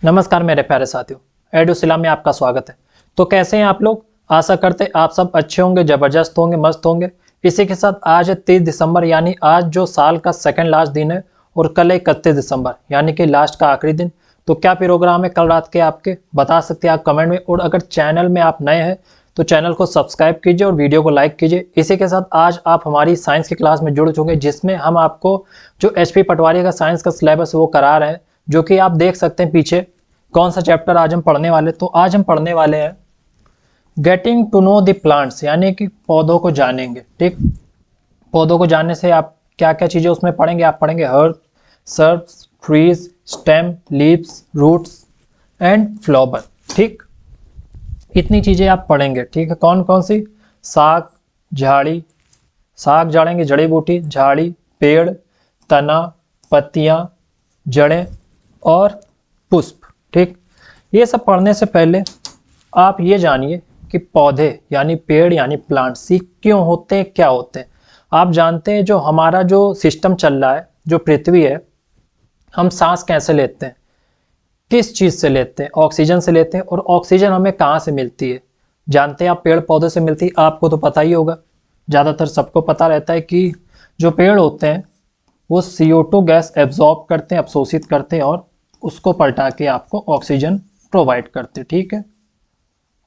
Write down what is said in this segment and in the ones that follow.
नमस्कार मेरे प्यारे साथियों, एडुसिला में आपका स्वागत है। तो कैसे हैं आप लोग? आशा करते हैं आप सब अच्छे होंगे, ज़बरदस्त होंगे, मस्त होंगे। इसी के साथ आज है 30 दिसंबर, यानी आज जो साल का सेकंड लास्ट दिन है, और कल है 31 दिसंबर यानी कि लास्ट का आखिरी दिन। तो क्या प्रोग्राम है कल रात के आपके, बता सकते हैं आप कमेंट में। और अगर चैनल में आप नए हैं तो चैनल को सब्सक्राइब कीजिए और वीडियो को लाइक कीजिए। इसी के साथ आज आप हमारी साइंस की क्लास में जुड़ चुके, जिसमें हम आपको जो HP पटवारी का साइंस का सिलेबस है वो करा रहे हैं, जो कि आप देख सकते हैं पीछे। कौन सा चैप्टर आज हम पढ़ने वाले? तो आज हम पढ़ने वाले हैं getting to know the plants, यानी कि पौधों को जानेंगे। ठीक, पौधों को जानने से आप क्या क्या चीज़ें उसमें पढ़ेंगे? आप पढ़ेंगे herb, shrubs, trees, stem, leaves, roots and flower. ठीक, इतनी चीज़ें आप पढ़ेंगे। ठीक है, कौन कौन सी? साग, झाड़ी, साग जानेंगे, जड़ी बूटी, झाड़ी, पेड़, तना, पत्तियां, जड़ें और पुष्प। ठीक, ये सब पढ़ने से पहले आप ये जानिए कि पौधे यानी पेड़ यानी प्लांट्स क्यों होते हैं, क्या होते हैं। आप जानते हैं जो हमारा जो सिस्टम चल रहा है, जो पृथ्वी है, हम सांस कैसे लेते हैं, किस चीज़ से लेते हैं? ऑक्सीजन से लेते हैं। और ऑक्सीजन हमें कहाँ से मिलती है? जानते हैं आप, पेड़ पौधे से मिलती है। आपको तो पता ही होगा, ज़्यादातर सबको पता रहता है कि जो पेड़ होते हैं वो CO2 गैस एब्जॉर्ब करते हैं, अवशोषित करते हैं और उसको पलटा के आपको ऑक्सीजन प्रोवाइड करते हैं। ठीक है,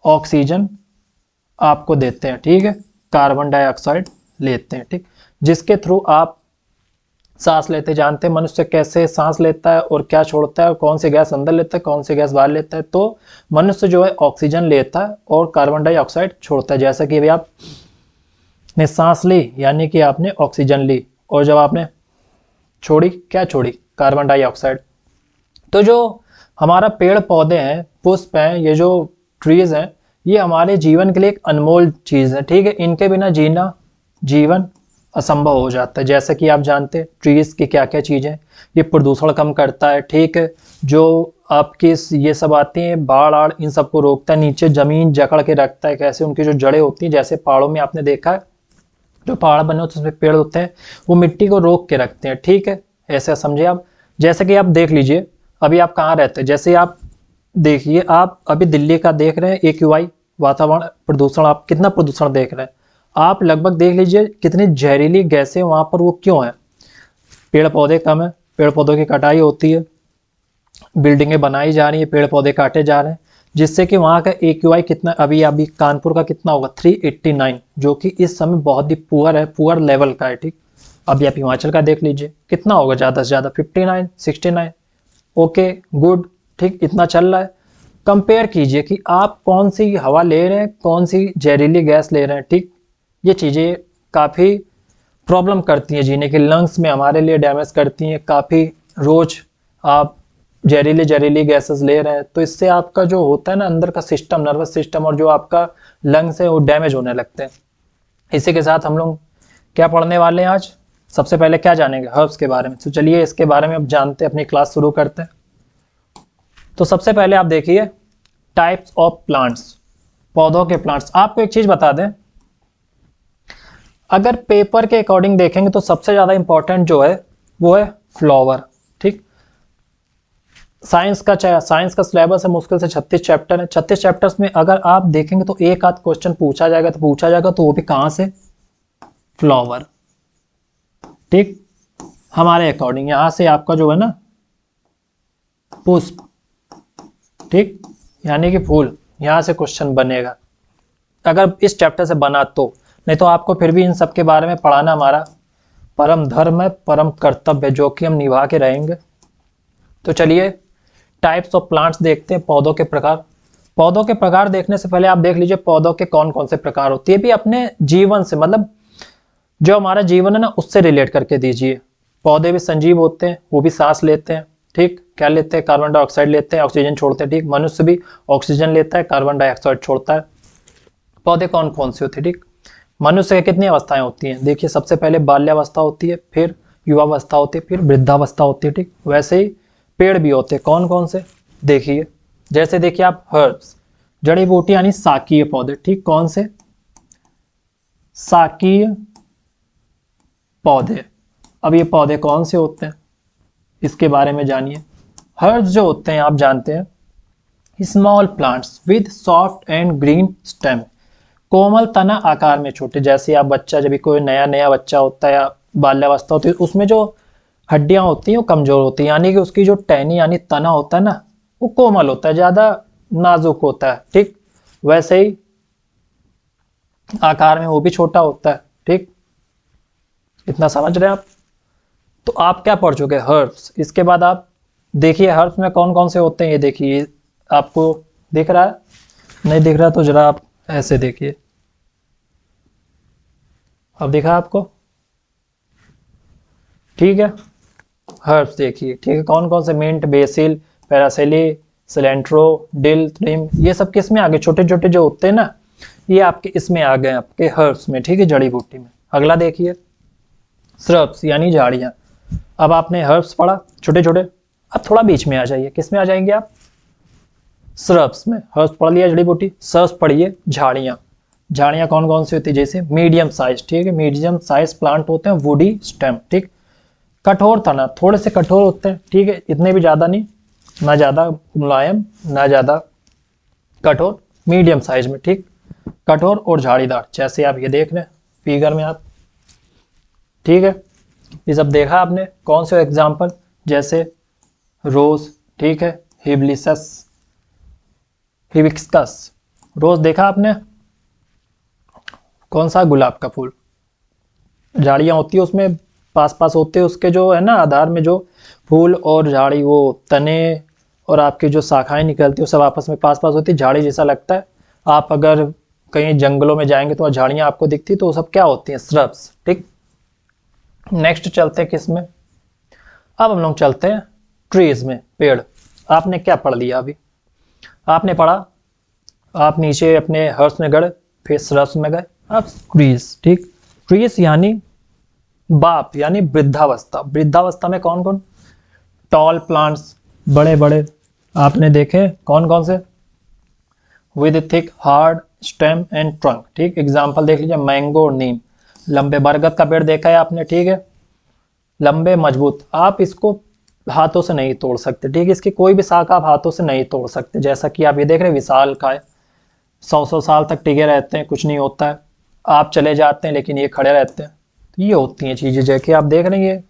ऑक्सीजन आपको देते हैं। ठीक है, कार्बन डाइऑक्साइड लेते हैं। ठीक, जिसके थ्रू आप सांस लेते। जानते हैं मनुष्य कैसे सांस लेता है और क्या छोड़ता है, और कौन सी गैस अंदर लेता है, कौन सी गैस बाहर लेता है। तो मनुष्य जो है ऑक्सीजन लेता है और कार्बन डाइऑक्साइड छोड़ता है। जैसा कि अभी आपने सांस ली यानी कि आपने ऑक्सीजन ली, और जब आपने छोड़ी, क्या छोड़ी? Carbon dioxide. तो जो हमारा पेड़ पौधे हैं, पुष्प हैं, ये जो ट्रीज हैं, ये हमारे जीवन के लिए एक अनमोल चीज़ है। ठीक है, इनके बिना जीना जीवन असंभव हो जाता है। जैसे कि आप जानते हैं ट्रीज की क्या क्या चीज़ें, ये प्रदूषण कम करता है। ठीक है, जो आपकी ये सब आती हैं बाढ़ आड़, इन सबको रोकता है। नीचे जमीन जकड़ के रखता है। कैसे? उनकी जो जड़ें होती हैं, जैसे पहाड़ों में आपने देखा है, जो पहाड़ बने होते हैं उसमें पेड़ होते हैं, वो मिट्टी को रोक के रखते हैं। ठीक है, ऐसा समझिए आप। जैसे कि आप देख लीजिए, अभी आप कहाँ रहते हैं, जैसे आप देखिए, आप अभी दिल्ली का देख रहे हैं AQI वातावरण प्रदूषण, आप कितना प्रदूषण देख रहे हैं। आप लगभग देख लीजिए कितनी जहरीली गैसें वहाँ पर, वो क्यों है? पेड़ पौधे कम है, पेड़ पौधों की कटाई होती है, बिल्डिंगें बनाई जा रही है, पेड़ पौधे काटे जा रहे हैं, जिससे कि वहाँ का AQI कितना, अभी कानपुर का कितना होगा? 389, जो कि इस समय बहुत ही पुअर है, पुअर लेवल का है। ठीक, अभी आप हिमाचल का देख लीजिए कितना होगा, ज़्यादा से ज़्यादा 59, 69। Okay, good. ठीक, इतना चल रहा है। कंपेयर कीजिए कि आप कौन सी हवा ले रहे हैं, कौन सी जहरीली गैस ले रहे हैं। ठीक, ये चीज़ें काफ़ी प्रॉब्लम करती हैं जीने के, लंग्स में हमारे लिए डैमेज करती हैं काफ़ी। रोज़ आप जहरीली गैसेस ले रहे हैं, तो इससे आपका जो होता है ना अंदर का सिस्टम, नर्वस सिस्टम, और जो आपका लंग्स है वो डैमेज होने लगते हैं। इसी के साथ हम लोग क्या पढ़ने वाले हैं आज? सबसे पहले क्या जानेंगे? हर्ब्स के बारे में। तो चलिए इसके बारे में अब जानते हैं, अपनी क्लास शुरू करते हैं। तो सबसे पहले आप देखिए टाइप्स ऑफ प्लांट्स, पौधों के प्लांट्स। आपको एक चीज बता दें, अगर पेपर के अकॉर्डिंग देखेंगे तो सबसे ज्यादा इंपॉर्टेंट जो है वो है फ्लावर। ठीक, साइंस का सिलेबस है, मुश्किल से 36 चैप्टर है। 36 चैप्टर्स में अगर आप देखेंगे तो एक आध क्वेश्चन पूछा जाएगा, तो वो भी कहां से? फ्लावर। ठीक, हमारे अकॉर्डिंग यहां से आपका जो है ना पुष्प, ठीक, यानी कि फूल, यहां से क्वेश्चन बनेगा अगर इस चैप्टर से बना तो। नहीं तो आपको फिर भी इन सब के बारे में पढ़ाना हमारा परम धर्म है, परम कर्तव्य है, जो कि हम निभा के रहेंगे। तो चलिए टाइप्स ऑफ प्लांट्स देखते हैं, पौधों के प्रकार। पौधों के प्रकार देखने से पहले आप देख लीजिए पौधों के कौन कौन से प्रकार होते हैं। ये भी अपने जीवन से, मतलब जो हमारा जीवन है ना उससे रिलेट करके दीजिए। पौधे भी संजीव होते हैं, वो भी सांस लेते हैं। ठीक, क्या लेते हैं? कार्बन डाइऑक्साइड लेते हैं, ऑक्सीजन छोड़ते हैं। ठीक, मनुष्य भी ऑक्सीजन लेता है, कार्बन डाइऑक्साइड छोड़ता है। पौधे कौन कौन से होते हैं? ठीक, मनुष्य की कितनी अवस्थाएं होती हैं? देखिए, सबसे पहले बाल्यावस्था होती है, फिर युवावस्था होती है, फिर वृद्धावस्था होती है। ठीक, वैसे ही पेड़ भी होते हैं। कौन कौन से? देखिए, जैसे देखिए आप हर्ब्स, जड़ी बूटी यानी शाकीय पौधे। ठीक, कौन से? शाकीय पौधे। अब ये पौधे कौन से होते हैं इसके बारे में जानिए। हर्ब्स जो होते हैं आप जानते हैं small plants with soft and green stem, कोमल तना आकार में छोटे। जैसे आप बच्चा, जब भी कोई नया नया बच्चा होता है या बाल्यावस्था होती है, उसमें जो हड्डियां होती हैं वो कमजोर होती हैं, यानी कि उसकी जो टहनी यानी तना होता है ना, वो कोमल होता है, ज्यादा नाजुक होता है। ठीक, वैसे ही आकार में वो भी छोटा होता है। ठीक, इतना समझ रहे हैं आप? तो आप क्या पढ़ चुके हैं? हर्ब्स। इसके बाद आप देखिए हर्ब्स में कौन कौन से होते हैं। ये देखिए, आपको दिख रहा है? नहीं दिख रहा तो जरा आप ऐसे देखिए। अब दिखा आपको? ठीक है, हर्ब्स देखिए। ठीक है, कौन कौन से? मिंट, बेसिल, पैरासिली, सिलेंट्रो, डिल, थ्रीम, ये सब किस में आ गए? छोटे छोटे जो होते हैं ना, ये आपके इसमें आ गए, आपके हर्ब्स में। ठीक है, जड़ी बूटी में। अगला देखिए श्रब्स यानी झाड़ियाँ। अब आपने हर्ब्स पढ़ा छोटे छोटे, अब थोड़ा बीच में आ जाइए। किस में आ जाएंगे आप? श्रब्स में। हर्ब्स पढ़ लिया, जड़ी बूटी। श्रब्स पढ़िए, झाड़ियाँ। झाड़ियाँ कौन कौन सी होती है? जैसे मीडियम साइज। ठीक है, मीडियम साइज प्लांट होते हैं, वुडी स्टेम। ठीक, कठोर तना, थोड़े से कठोर होते हैं। ठीक है, इतने भी ज़्यादा नहीं, ना ज़्यादा मुलायम ना ज़्यादा कठोर, मीडियम साइज में। ठीक, कठोर और झाड़ीदार, जैसे आप ये देख रहे हैं फिगर में आप। ठीक है, ये सब देखा आपने? कौन से एग्जाम्पल? जैसे रोज। ठीक है, हिबिस्कस, हिबिस्कस रोज देखा आपने? कौन सा? गुलाब का फूल। झाड़ियाँ होती है उसमें, पास पास होते हैं उसके जो है ना आधार में, जो फूल और झाड़ी, वो तने और आपकी जो शाखाएं निकलती है सब आपस में पास पास होती है, झाड़ी जैसा लगता है। आप अगर कहीं जंगलों में जाएंगे तो झाड़ियाँ आपको दिखती, तो वो सब क्या होती हैं? श्रब्स। ठीक, नेक्स्ट चलते हैं किस में? अब हम लोग चलते हैं ट्रीज में, पेड़। आपने क्या पढ़ लिया अभी? आपने पढ़ा, आप नीचे अपने हर्ष में गए, फिर श्रब्स में गए, अब ट्रीज। ठीक, ट्रीज यानी बाप, यानी वृद्धावस्था। वृद्धावस्था में कौन कौन? टॉल प्लांट्स, बड़े बड़े आपने देखे कौन कौन से? With thick hard stem and trunk. ठीक, एग्जांपल देख लीजिए, मैंगो और नीम। लंबे बरगद का पेड़ देखा है आपने? ठीक है, लंबे मजबूत, आप इसको हाथों से नहीं तोड़ सकते। ठीक है, इसकी कोई भी शाखा आप हाथों से नहीं तोड़ सकते। जैसा कि आप ये देख रहे हैं, विशाल का है, 100 साल तक टिके रहते हैं, कुछ नहीं होता है। आप चले जाते हैं लेकिन ये खड़े रहते हैं। तो ये होती हैं चीजें, जैसे आप देख रहे हैं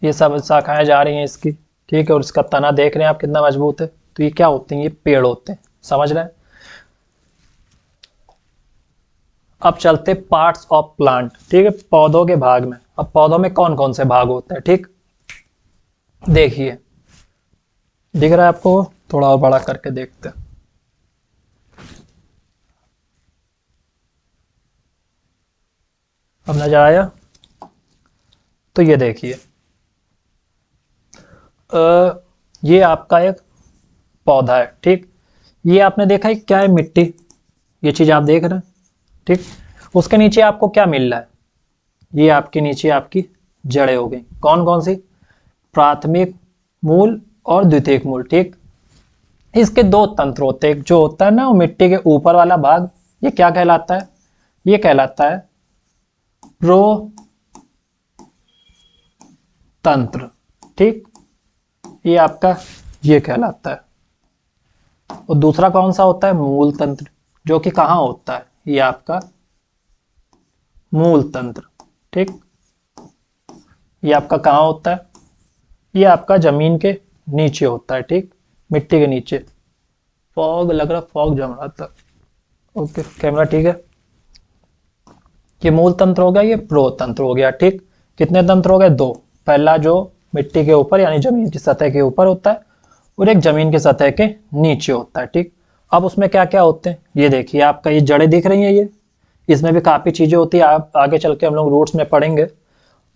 ये सब शाखाएं जा रही हैं इसकी। ठीक है, और इसका तना देख रहे हैं आप कितना मजबूत है। तो ये क्या होते हैं? ये पेड़ होते हैं। समझ रहे हैं? अब चलते पार्ट्स ऑफ प्लांट। ठीक है, पौधों के भाग में। अब पौधों में कौन कौन से भाग होते हैं? ठीक, देखिए दिख रहा है आपको? थोड़ा और बड़ा करके देखते हैं। अब नजर आया? तो ये देखिए, ये आपका एक पौधा है। ठीक, ये आपने देखा है क्या है? मिट्टी। ये चीज आप देख रहे हैं? ठीक, उसके नीचे आपको क्या मिल रहा है? ये आपके नीचे आपकी जड़ें हो गई। कौन कौन सी? प्राथमिक मूल और द्वितीयक मूल। ठीक, इसके दो तंत्र होते हैं। एक जो होता है ना वो मिट्टी के ऊपर वाला भाग, ये क्या कहलाता है? ये कहलाता है प्रो तंत्र। ठीक, ये आपका ये कहलाता है। और दूसरा कौन सा होता है? मूल तंत्र, जो कि कहाँ होता है? ये आपका मूल तंत्र। ठीक, ये आपका कहाँ होता है? ये आपका जमीन के नीचे होता है। ठीक, मिट्टी के नीचे। फॉग लग रहा, फॉग जम रहा था। ओके, कैमरा ठीक है। ये मूल तंत्र हो गया, ये प्रो तंत्र हो गया। ठीक, कितने तंत्र हो गए? दो। पहला जो मिट्टी के ऊपर यानी जमीन की सतह के ऊपर होता है, और एक जमीन की सतह के नीचे होता है। ठीक, अब उसमें क्या क्या होते हैं? ये देखिए आपका, ये जड़ें दिख रही हैं, ये इसमें भी काफी चीजें होती है। आप आगे चल के हम लोग रूट्स में पढ़ेंगे।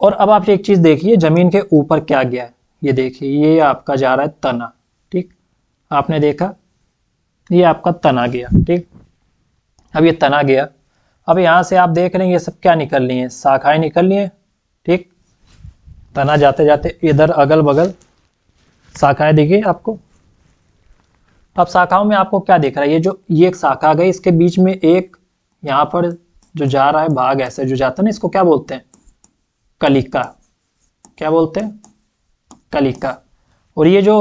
और अब आप एक चीज देखिए, जमीन के ऊपर क्या गया है? ये देखिए, ये आपका जा रहा है तना। ठीक, आपने देखा, ये आपका तना गया। ठीक, अब ये तना गया, अब यहां से आप देख रहे हैं ये सब क्या निकल रही है? शाखाएं निकल रही है। ठीक, तना जाते जाते इधर अगल बगल शाखाएं दिखी आपको? अब शाखाओं में आपको क्या दिख रहा है? ये जो ये एक शाखा गई, इसके बीच में एक यहाँ पर जो जा रहा है भाग, ऐसे जो जाता है ना, इसको क्या बोलते हैं? कलिका। क्या बोलते हैं? कलिका। और ये जो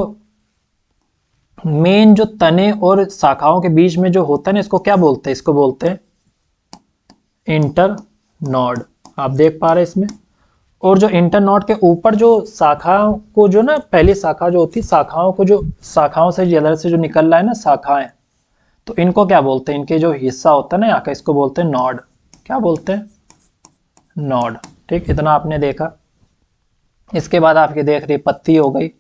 मेन जो तने और शाखाओं के बीच में जो होता है ना, इसको क्या बोलते हैं? इसको बोलते हैं इंटरनोड। आप देख पा रहे हैं इसमें। और जो इंटरनोड के ऊपर जो शाखाओं को जो ना, पहली शाखा जो होती है, शाखाओं को जो शाखाओं से जलर से जो निकल रहा है ना शाखाएं, तो इनको क्या बोलते हैं? इनके जो हिस्सा होता है ना यहाँ का, इसको बोलते हैं नोड। क्या बोलते हैं? नोड। ठीक, इतना आपने देखा। इसके बाद आप ये देख रही पत्ती हो गई,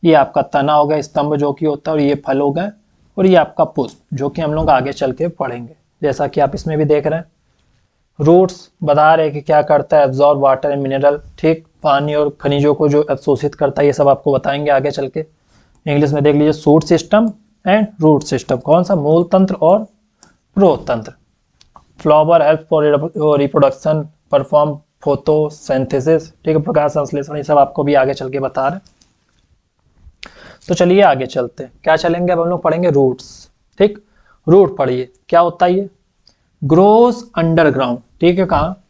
ये आपका तना हो गया, स्तंभ जो कि होता है, और ये फल हो गए, और ये आपका पुष्प जो कि हम लोग आगे चल के पढ़ेंगे। जैसा कि आप इसमें भी देख रहे हैं, रूट्स बता रहे हैं कि क्या करता है, एब्जॉर्ब वाटर एंड मिनरल। ठीक, पानी और खनिजों को जो अवशोषित करता है, ये सब आपको बताएंगे आगे चल के। इंग्लिश में देख लीजिए, shoot system and root system. कौन सा? मूल तंत्र और प्रोत तंत्र। Flower help for reproduction, perform photosynthesis. ठीक है, प्रकाश संश्लेषण, ये सब आपको भी आगे चल के बता रहे हैं। तो चलिए आगे चलते हैं। क्या चलेंगे? अब हम लोग पढ़ेंगे रूट्स। ठीक, रूट पढ़िए क्या होता है ये? Grows underground. ठीक है, कहाँ?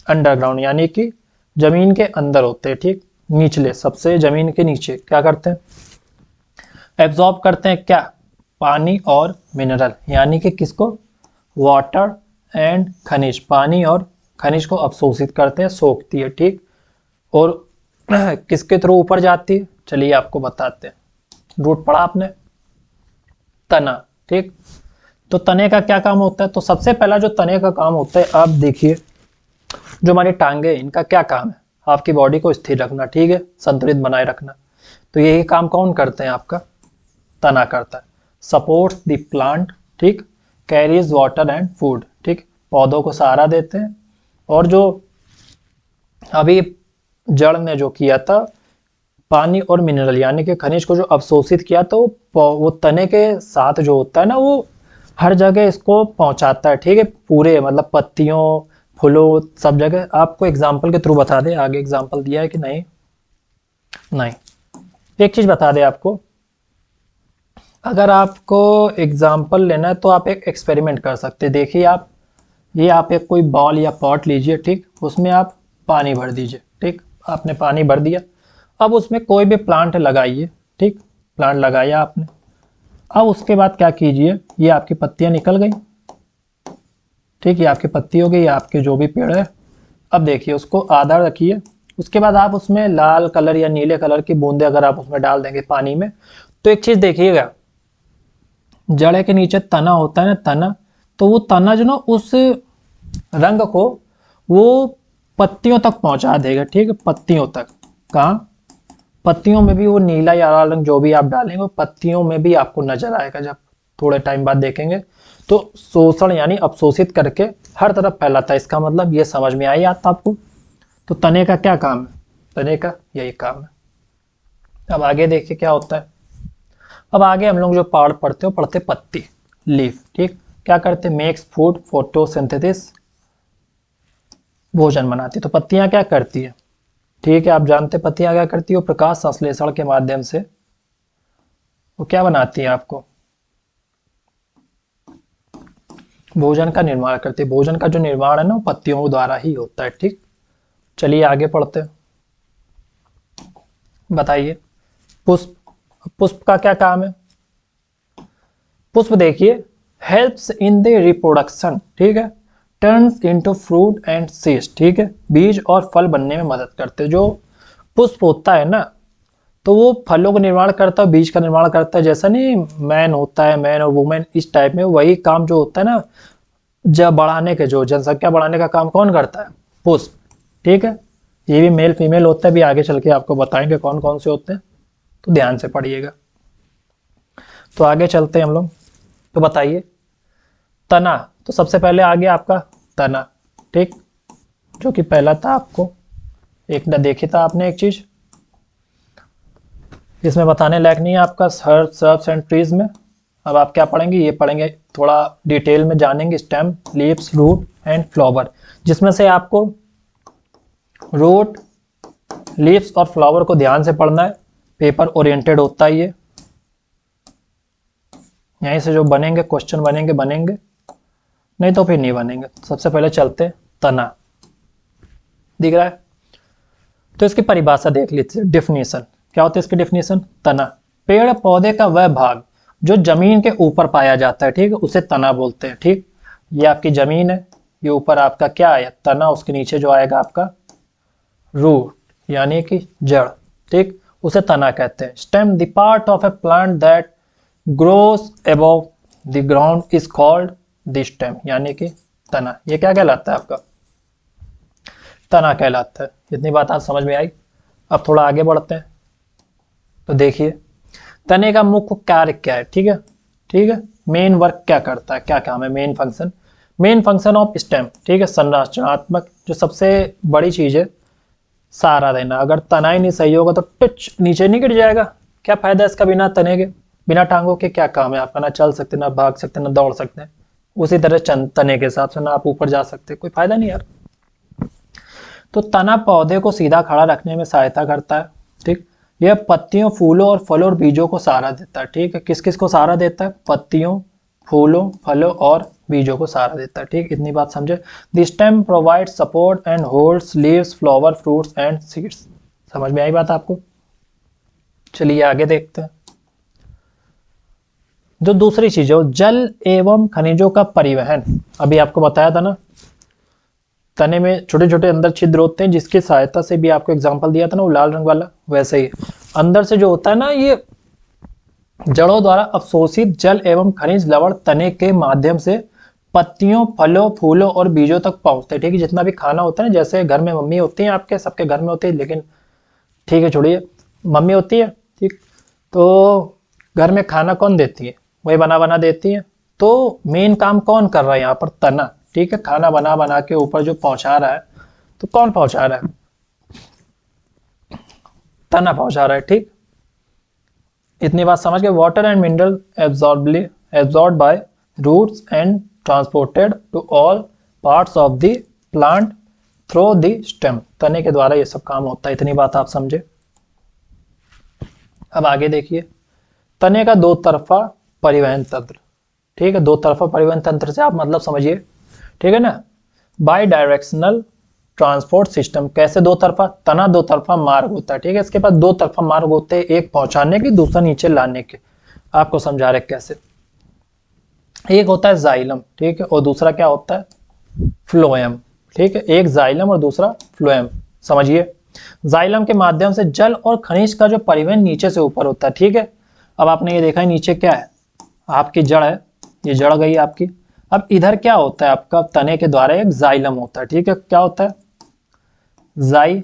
अंडरग्राउंड, यानी कि जमीन के अंदर होते हैं। ठीक, निचले, सबसे जमीन के नीचे। क्या करते हैं? एब्जॉर्ब करते हैं क्या? पानी और मिनरल, यानी कि किसको? वाटर एंड खनिज। पानी और खनिज को अवशोषित करते हैं, सोखती है। ठीक, और किसके थ्रू ऊपर जाती है? चलिए आपको बताते हैं। रूट पढ़ा आपने, तना। ठीक, तो तने का क्या काम होता है? तो सबसे पहला जो तने का काम होता है, आप देखिए, जो हमारी टांगे, इनका क्या काम है? आपकी बॉडी को स्थिर रखना। ठीक है, संतुलित बनाए रखना। तो यही काम कौन करते हैं? आपका तना करता है। Supports the plant. ठीक, कैरीज वाटर एंड फूड। ठीक, पौधों को सहारा देते हैं। और जो अभी जड़ ने जो किया था, पानी और मिनरल यानी कि खनिज को जो अवशोषित किया, तो वो तने के साथ जो होता है ना, वो हर जगह इसको पहुंचाता है। ठीक है, पूरे मतलब पत्तियों, फूलों, सब जगह। आपको एग्जाम्पल के थ्रू बता दे, आगे एग्जाम्पल दिया है कि नहीं? नहीं। एक चीज बता दे आपको, अगर आपको एग्जाम्पल लेना है तो आप एक एक्सपेरिमेंट कर सकते हैं। देखिए आप, ये आप एक कोई बॉल या पॉट लीजिए। ठीक, उसमें आप पानी भर दीजिए। ठीक, आपने पानी भर दिया। अब उसमें कोई भी प्लांट लगाइए। ठीक, प्लांट लगाया आपने। अब उसके बाद क्या कीजिए, ये आपकी पत्तियां निकल गई। ठीक, ये आपकी पत्ती हो गई, आपके जो भी पेड़ है। अब देखिए, उसको आधा रखिए। उसके बाद आप उसमें लाल कलर या नीले कलर की बूंदे अगर आप उसमें डाल देंगे पानी में, तो एक चीज देखिएगा, जड़ के नीचे तना होता है ना, तना, तो वो तना जो ना, उस रंग को वो पत्तियों तक पहुंचा देगा। ठीक है, पत्तियों तक। कहाँ? पत्तियों में भी वो नीला या लाल रंग जो भी आप डालेंगे, पत्तियों में भी आपको नजर आएगा। जब थोड़े टाइम बाद देखेंगे तो शोषण यानी अवशोषित करके हर तरफ फैलाता है। इसका मतलब ये समझ में आई आता आपको? तो तने का क्या काम है? तने का यही काम है। अब आगे देखिए क्या होता है। अब आगे हम लोग जो पार्ट पढ़ते हो, पढ़ते पत्ती, लीफ। ठीक, क्या करते? मेक्स फूड, फोटोसिंथेसिस, भोजन बनाती। तो पत्तियां क्या करती है? ठीक है, आप जानते पत्तियां क्या करती है? वो प्रकाश संश्लेषण के माध्यम से वो क्या बनाती है? आपको भोजन का निर्माण करती है। भोजन का जो निर्माण है ना, वो पत्तियों द्वारा ही होता है। ठीक, चलिए आगे पढ़ते हैं। बताइए, पुष्प। पुष्प का क्या काम है? पुष्प देखिए, हेल्प्स इन द रिप्रोडक्शन। ठीक है, turns into fruit and seeds. ठीक है, बीज और फल बनने में मदद करते हैं। जो पुष्प होता है ना, तो वो फलों का निर्माण करता है, बीज का निर्माण करता है। जैसा नहीं मैन होता है, मैन और वुमेन, इस टाइप में वही काम जो होता है ना, जब बढ़ाने के, जो जनसंख्या बढ़ाने का काम कौन करता है? पुष्प। ठीक है, ये भी मेल फीमेल होता है, भी आगे चल के आपको बताएंगे कौन कौन से होते हैं, तो ध्यान से पढ़िएगा। तो आगे चलते हैं हम लोग। तो बताइए, तना। तो सबसे पहले आ गया आपका तना। ठीक, जो कि पहला था, आपको एक ना देखी था आपने एक चीज, इसमें बताने लायक नहीं है आपका सर्ब्स एंड ट्रीज में। अब आप क्या पढ़ेंगे? ये पढ़ेंगे, थोड़ा डिटेल में जानेंगे। Stem, leaves, root and flower, जिसमें से आपको रूट, लीव्स और फ्लावर को ध्यान से पढ़ना है। पेपर ओरिएंटेड होता है ये, यहीं से जो बनेंगे क्वेश्चन बनेंगे, नहीं तो फिर नहीं बनेंगे। सबसे पहले चलते तना, दिख रहा है? तो इसकी परिभाषा देख लीजिए, डेफिनेशन। क्या होती है इसकी डेफिनेशन? तना। पेड़ पौधे का वह भाग जो जमीन के ऊपर पाया जाता है, ठीक है, उसे तना बोलते हैं। ठीक, ये आपकी जमीन है, ये ऊपर आपका क्या आया? तना। उसके नीचे जो आएगा आपका रूट यानी कि जड़, ठीक, उसे तना कहते हैं। Stem, the part of a plant that grows above the ground is called the stem, यानी कि तना। ये क्या कहलाता है? आपका तना कहलाता है। इतनी बात आज समझ में आई। अब थोड़ा आगे बढ़ते हैं। तो देखिए तने का मुख्य कार्य क्या है, ठीक है, ठीक है, मेन वर्क क्या करता है, क्या काम है, main function. Main function of stem, ठीक है, संरचनात्मक जो सबसे बड़ी चीज है, सहारा देना। अगर तना ही नहीं सही होगा तो टच नीचे नहीं गिर जाएगा। क्या फायदा इसका बिना तने के, बिना टांगों के क्या काम है आपका? ना चल सकते, ना भाग सकते, ना दौड़ सकते। उसी तरह तने के हिसाब से ना आप ऊपर जा सकते, कोई फायदा नहीं यार। तो तना पौधे को सीधा खड़ा रखने में सहायता करता है। ठीक, यह पत्तियों, फूलों और फलों और बीजों को सहारा देता है। ठीक है, किस किस को सहारा देता है? पत्तियों, फूलों, फलों और बीजों को सहारा देता है। ठीक, इतनी बात समझे। The stem provide support and holds leaves, flower, fruits and seeds. समझ में आई बात आपको? चलिए आगे देखते हैं। जो दूसरी चीज है जल एवं खनिजों का परिवहन। अभी आपको बताया था ना, तने में छोटे छोटे अंदर छिद्र होते हैं, जिसकी सहायता से भी आपको एग्जांपल दिया था ना वो लाल रंग वाला, वैसे ही अंदर से जो होता है ना, ये जड़ों द्वारा अवशोषित जल एवं खनिज लवण तने के माध्यम से पत्तियों, फलों, फूलों और बीजों तक पहुंचते हैं। ठीक है, जितना भी खाना होता है ना, जैसे घर में मम्मी होती है, आपके सबके घर में होती है, लेकिन ठीक है छोड़िए, मम्मी होती है, ठीक, तो घर में खाना कौन देती है? वही बना बना देती है। तो मेन काम कौन कर रहा है यहाँ पर? तना। ठीक है, खाना बना बना के ऊपर जो पहुंचा रहा है, तो कौन पहुंचा रहा है? तना पहुंचा रहा है। ठीक, इतनी बात समझ गए। Water and mineral absorb by roots and transported to all parts of the plant through the stem. तने के द्वारा ये सब काम होता है। इतनी बात आप समझे। अब आगे देखिए, तने का दो तरफा परिवहन तंत्र। ठीक है, दो तरफा परिवहन तंत्र से आप मतलब समझिए, ठीक है ना, बाई डायरेक्शनल ट्रांसपोर्ट सिस्टम। कैसे दो तरफा? तना दो तरफा मार्ग होता है। ठीक है, इसके पास दो तरफा मार्ग होते हैं, एक पहुंचाने के, दूसरा नीचे लाने के। आपको समझा रहे कैसे। एक होता है जाइलम, ठीक है, और दूसरा क्या होता है? फ्लोएम। ठीक है, एक जाइलम और दूसरा फ्लोएम। समझिए, जाइलम के माध्यम से जल और खनिज का जो परिवहन नीचे से ऊपर होता है। ठीक है, अब आपने ये देखा है नीचे क्या है? आपकी जड़ है, ये जड़ गई आपकी। अब इधर क्या होता है आपका? तने के द्वारा एक जाइलम होता है। ठीक है, क्या होता है? जाइलम।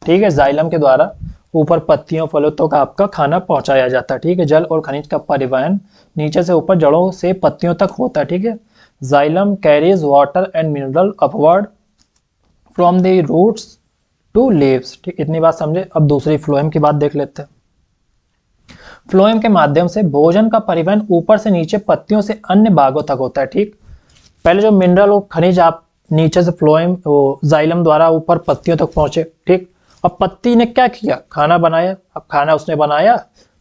ठीक है, जाइलम के द्वारा ऊपर पत्तियों, फलों तक आपका खाना पहुंचाया जाता है। ठीक है, जल और खनिज का परिवहन नीचे से ऊपर जड़ों से पत्तियों तक होता है। ठीक है, xylem carries water and mineral upward from the roots to leaves. ठीक, इतनी बात समझे। अब दूसरी फ्लोएम की बात देख लेते हैं। फ्लोएम के माध्यम से भोजन का परिवहन ऊपर से नीचे पत्तियों से अन्य भागों तक होता है। ठीक, पहले जो मिनरल और खनिज आप नीचे से फ्लोएम जाइलम द्वारा ऊपर पत्तियों तक पहुंचे। ठीक, अब पत्ती ने क्या किया? खाना बनाया। अब खाना उसने बनाया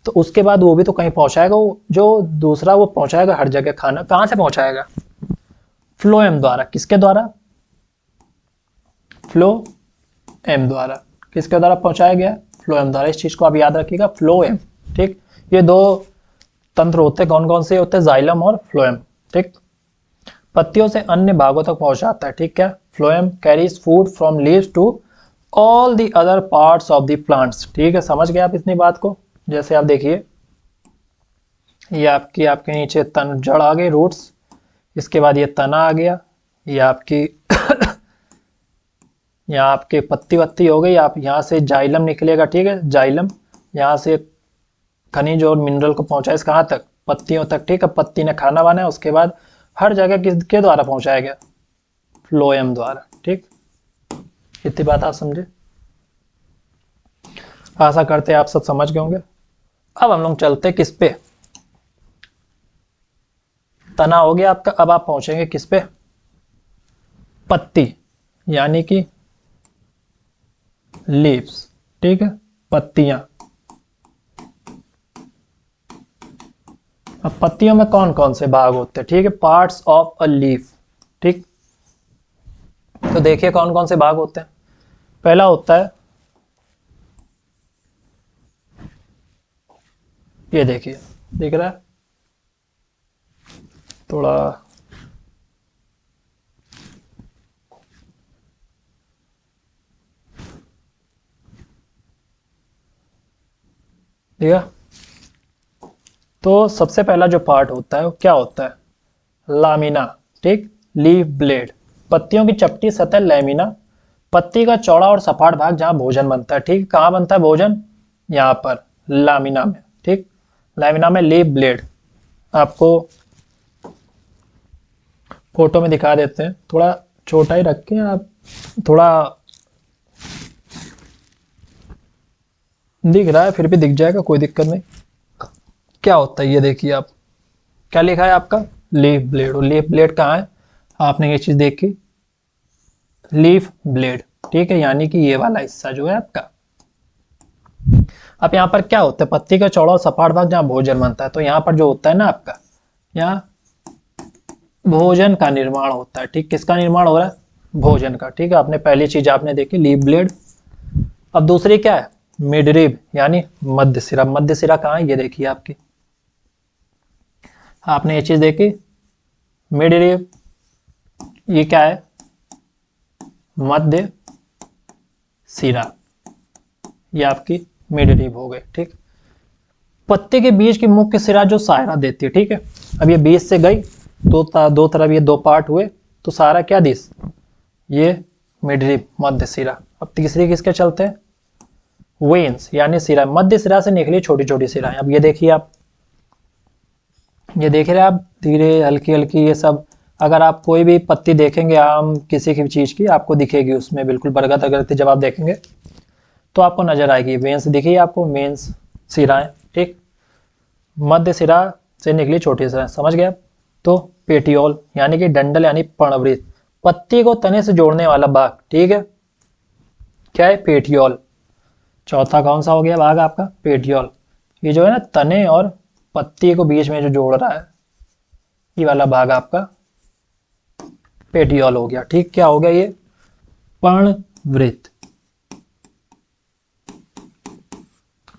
तो उसके बाद वो भी तो कहीं पहुंचाएगा, वो जो दूसरा वो पहुंचाएगा हर जगह। खाना कहां से पहुंचाएगा? फ्लोएम द्वारा। किसके द्वारा? फ्लोएम द्वारा। किसके द्वारा पहुंचाया गया? फ्लोएम द्वारा। इस चीज को आप याद रखिएगा, फ्लोएम। ठीक, ये दो तंत्र होते हैं, कौन कौन से होते हैं? जाइलम और फ्लोएम। ठीक, पत्तियों से अन्य भागों तक पहुंचाता है। ठीक, क्या? Phloem carries food from leaves to all the other parts of the plants. ठीक है, समझ गए आप इतनी बात को? जैसे आप देखिए, ये आपके नीचे तन जड़ आ गई, रूट्स, इसके बाद ये तना आ गया, ये आपकी यहाँ आपके पत्ती वत्ती हो गई। आप यहाँ से जाइलम निकलेगा। ठीक है, जाइलम यहाँ से खनिज और मिनरल को पहुंचाए कहाँ तक? पत्तियों तक। ठीक है, पत्ती ने खाना बनाया, उसके बाद हर जगह किसके द्वारा पहुंचाया गया? फ्लोएम द्वारा। ठीक, इतनी बात आप समझे। आशा करते हैं आप सब समझ गए होंगे। अब हम लोग चलते किस पे? तना हो गया आपका। अब आप पहुंचेंगे किस पे? पत्ती, यानी कि लीव्स। ठीक है, पत्तियां। अब पत्तियों में कौन कौन से भाग होते हैं? ठीक है, पार्ट्स ऑफ अ लीफ। ठीक, तो देखिए कौन कौन से भाग होते हैं। पहला होता है ये देखिए, दिख रहा है थोड़ा, ठीक है। तो सबसे पहला जो पार्ट होता है वो क्या होता है, लामिना, ठीक, लीफ ब्लेड, पत्तियों की चपटी सतह लैमिना, पत्ती का चौड़ा और सपाट भाग जहां भोजन बनता है, ठीक, कहां बनता है भोजन, यहाँ पर लामिना में, ठीक, लामिना में लीफ ब्लेड। आपको फोटो में दिखा देते हैं, थोड़ा छोटा ही रखें आप, थोड़ा दिख रहा है फिर भी दिख जाएगा, कोई दिक्कत नहीं। क्या होता है ये देखिए आप, क्या लिखा है आपका, लीफ ब्लेड, और लीफ ब्लेड कहाँ है, आपने ये चीज देखी, लीफ ब्लेड, ठीक है, यानी कि ये वाला हिस्सा जो है आपका। अब यहाँ पर क्या होता है, पत्ती का चौड़ा और सपाट भाग जहाँ भोजन बनता है, तो यहाँ पर जो होता है ना आपका, यहाँ भोजन का निर्माण होता है, ठीक, किसका निर्माण हो रहा है, भोजन का, ठीक है। आपने पहली चीज आपने देखी लीफ ब्लेड। अब दूसरी क्या है, मिडरिब, यानी मध्य सिरा, मध्य सिरा कहाँ है, ये देखिए आपकी, आपने ये चीज देखी, मिडरिब, ये क्या है, मध्य सिरा, ये आपकी मिडरिब हो गई, ठीक। पत्ते के बीच की मुख्य सिरा जो सहारा देती है, ठीक है। अब ये बीच से गई तो दो तरफ ये दो पार्ट हुए, तो सहारा क्या दिस, ये मिडरिब, मध्य सिरा। अब तीसरी किसके चलते हैं, वेन्स, यानी सिरा, मध्य सिरा से निकली छोटी छोटी सिराएं। अब ये देखिए आप, ये देख रहे हैं आप, धीरे हल्की हल्की ये सब, अगर आप कोई भी पत्ती देखेंगे आम किसी की भी चीज की, आपको दिखेगी उसमें बिल्कुल बरगद अगरती, जब आप देखेंगे तो आपको नजर आएगी, वेन्स दिखी आपको, वेन्स सिराएं, ठीक, मध्य सिरा से निकली छोटी सिराएं, समझ गए आप। तो पेटियोल, यानी कि डंडल यानी पर्णवृत्त, पत्ती को तने से जोड़ने वाला भाग, ठीक है, क्या है, पेटियोल। चौथा कौन सा हो गया भाग आपका, पेटियोल, ये जो है ना तने और पत्ती को बीच में जो जोड़ रहा है, ये वाला भाग आपका पेटियोल हो गया, ठीक। क्या हो गया ये, पर्णवृत्त,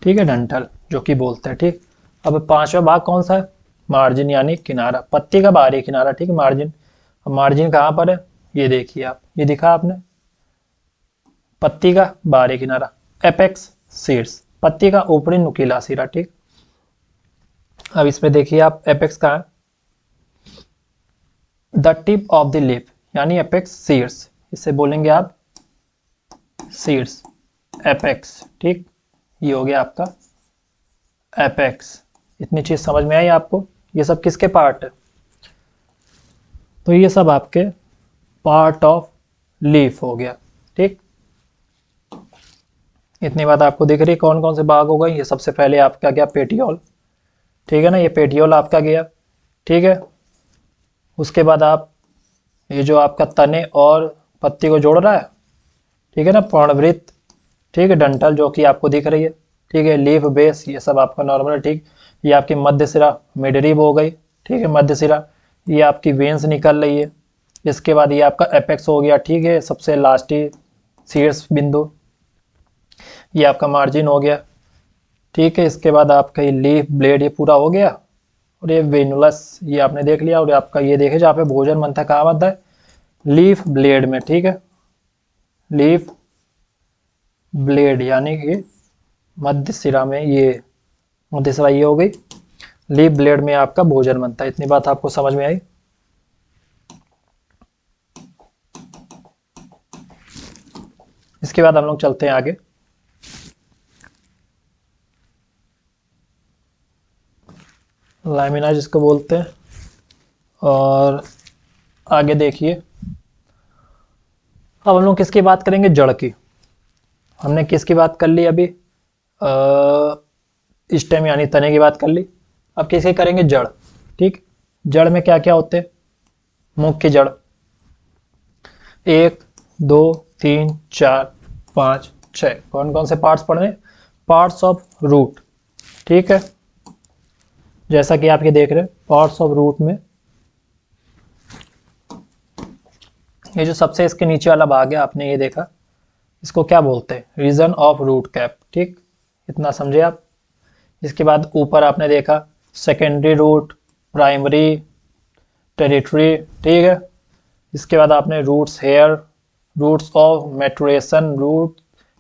ठीक है, डंठल जो कि बोलते हैं, ठीक। अब पांचवा भाग कौन सा है, मार्जिन, यानी किनारा, पत्ती का बाहरी किनारा, ठीक, मार्जिन। अब मार्जिन कहाँ पर है, ये देखिए आप, ये दिखा आपने, पत्ती का बाहरी किनारा, एपेक्स शीर्ष, पत्ती का ऊपरी नुकीला सिरा, ठीक। अब इसमें देखिए आप, एपेक्स कहाँ है, the tip of the lip, यानी एपेक्स शीर्ष, इसे बोलेंगे आप शीर्ष, एपेक्स, ठीक, ये हो गया आपका एपेक्स। इतनी चीज समझ में आई आपको, ये सब किसके पार्ट है, तो ये सब आपके पार्ट ऑफ लीफ हो गया, ठीक। इतनी बात आपको दिख रही, कौन कौन से भाग हो गए, ये सबसे पहले आपका गया पेटियोल, ठीक है ना, ये पेटियोल आपका गया, ठीक है। उसके बाद आप ये जो आपका तने और पत्ती को जोड़ रहा है, ठीक है ना, पर्णवृत्त, ठीक है, डंठल जो कि आपको दिख रही है, ठीक है, लीफ बेस, ये सब आपका नॉर्मल है, ठीक। ये आपकी मध्य सिरा मिडरिब हो गई, ठीक है, मध्य सिरा, ये आपकी वेन्स निकल रही है। इसके बाद ये आपका एपेक्स हो गया, ठीक है, सबसे लास्ट ही शीर्ष बिंदु, ये आपका मार्जिन हो गया, ठीक है। इसके बाद आपका ये लीफ ब्लेड, ये पूरा हो गया, और ये वेनुलस, ये आपने देख लिया, और आपका ये देखे जहाँ पे भोजन बनता है, कहाँ बनता है, लीफ ब्लेड में, ठीक है, लीफ ब्लेड, यानी कि मध्य सिरा में, ये मध्य सिरा ये हो गई, लीफ ब्लेड में आपका भोजन बनता है। इतनी बात आपको समझ में आई। इसके बाद हम लोग चलते हैं आगे, लामिना जिसको बोलते हैं, और आगे देखिए, अब हम लोग किसकी बात करेंगे, जड़ की। हमने किसकी बात कर ली अभी, स्टेम यानी तने की बात कर ली, अब किसकी करेंगे, जड़, ठीक। जड़ में क्या क्या होते हैं, मुख्य जड़, 1 2 3 4 5 6, कौन कौन से पार्ट्स पढ़ने, पार्ट्स ऑफ रूट, ठीक है, जैसा कि आप ये देख रहे हैं, पार्ट्स ऑफ रूट में ये जो सबसे इसके नीचे वाला भाग है, आपने ये देखा, इसको क्या बोलते हैं, रीजन ऑफ रूट कैप, ठीक, इतना समझे आप। इसके बाद ऊपर आपने देखा सेकेंडरी रूट, प्राइमरी, टेरिटरी, ठीक है। इसके बाद आपने roots hair, roots of maturation, root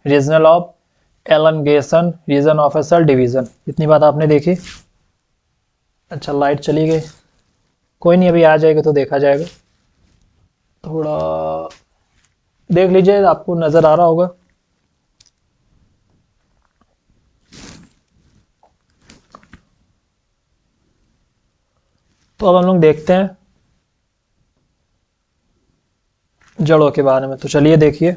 regional of elongation, region of a cell division. इतनी बात आपने देखी। अच्छा लाइट चली गई, कोई नहीं, अभी आ जाएगा तो देखा जाएगा। थोड़ा देख लीजिए, आपको नजर आ रहा होगा। तो अब हम लोग देखते हैं जड़ों के बारे में। तो चलिए देखिए,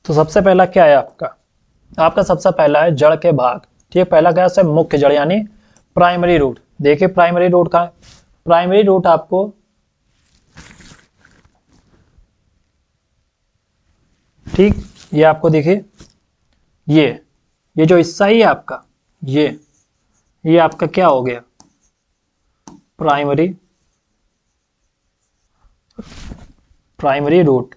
तो सबसे पहला क्या है आपका सबसे पहला है जड़ के भाग, ठीक है। पहला क्या है, मुख्य जड़ यानी प्राइमरी रूट। देखिए प्राइमरी रूट कहाँ है, प्राइमरी रूट आपको ठीक, ये आपको देखिए, ये जो हिस्सा ही है आपका, ये आपका क्या हो गया, प्राइमरी रूट,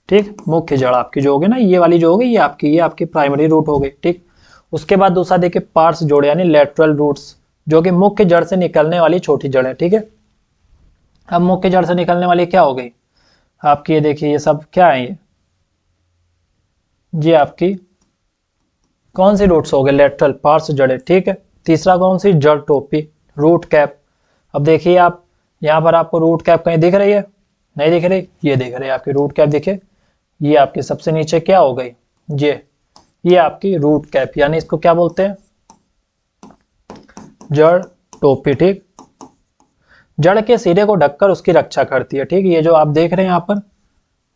ठीक। मुख्य जड़ आपकी जो होगी ना, ये वाली जो होगी, ये आपकी प्राइमरी रूट हो गई, ठीक। उसके बाद दूसरा देखिए पार्श्व जोड़ यानी लेटरल रूट्स, जो कि मुख्य जड़ से निकलने वाली छोटी जड़ है, ठीक है। अब मुख्य जड़ से निकलने वाली क्या हो गई आपकी, ये देखिए, ये सब क्या है, ये आपकी कौन सी रूट्स हो गए, लेटरल पार्श्व जड़ें, ठीक है। तीसरा कौन सी, जड़ टोपी, रूट कैप। अब देखिए आप यहाँ पर आपको रूट कैप कहीं दिख रही है, नहीं दिख रही, ये दिख रही है आपकी रूट कैप, दिखे, ये आपके सबसे नीचे क्या हो गई, ये आपकी रूट कैप, यानी इसको क्या बोलते हैं, जड़ टोपी, ठीक। जड़ के सिरे को ढककर उसकी रक्षा करती है, ठीक। ये जो आप देख रहे हैं यहाँ पर,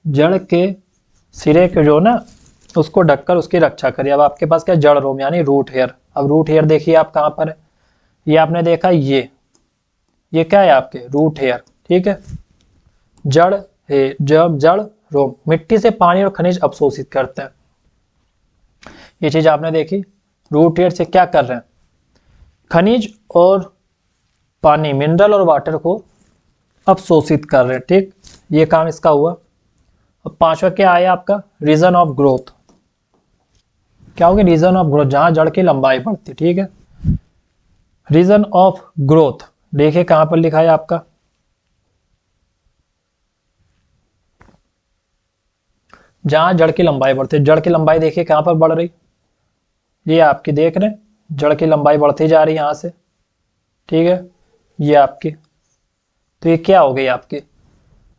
जड़ के सिरे के जो ना, उसको ढककर उसकी रक्षा करिए। अब आपके पास क्या, जड़ रोम यानी रूट हेयर। अब रूट हेयर देखिए आप कहाँ पर है, ये आपने देखा, ये क्या है आपके, रूट हेयर, ठीक है। जड़ है, जब जड़ रोम मिट्टी से पानी और खनिज अवशोषित करते हैं, ये चीज आपने देखी। रूट हेयर से क्या कर रहे हैं, खनिज और पानी, मिनरल और वाटर को अवशोषित कर रहे हैं, ठीक। ये काम इसका हुआ। अब पांचवा क्या आया आपका, रीजन ऑफ ग्रोथ, क्या होगी, रीजन ऑफ ग्रोथ, जहां जड़ की लंबाई बढ़ती, ठीक है। रीजन ऑफ ग्रोथ देखिए कहां पर लिखा है आपका, जहां जड़ की लंबाई बढ़ती है। जड़ की लंबाई देखिए कहां पर बढ़ रही, ये आपकी देख रहे हैं, जड़ की लंबाई बढ़ती जा रही है यहां से, ठीक है। ये आपकी, तो ये क्या हो गई आपकी,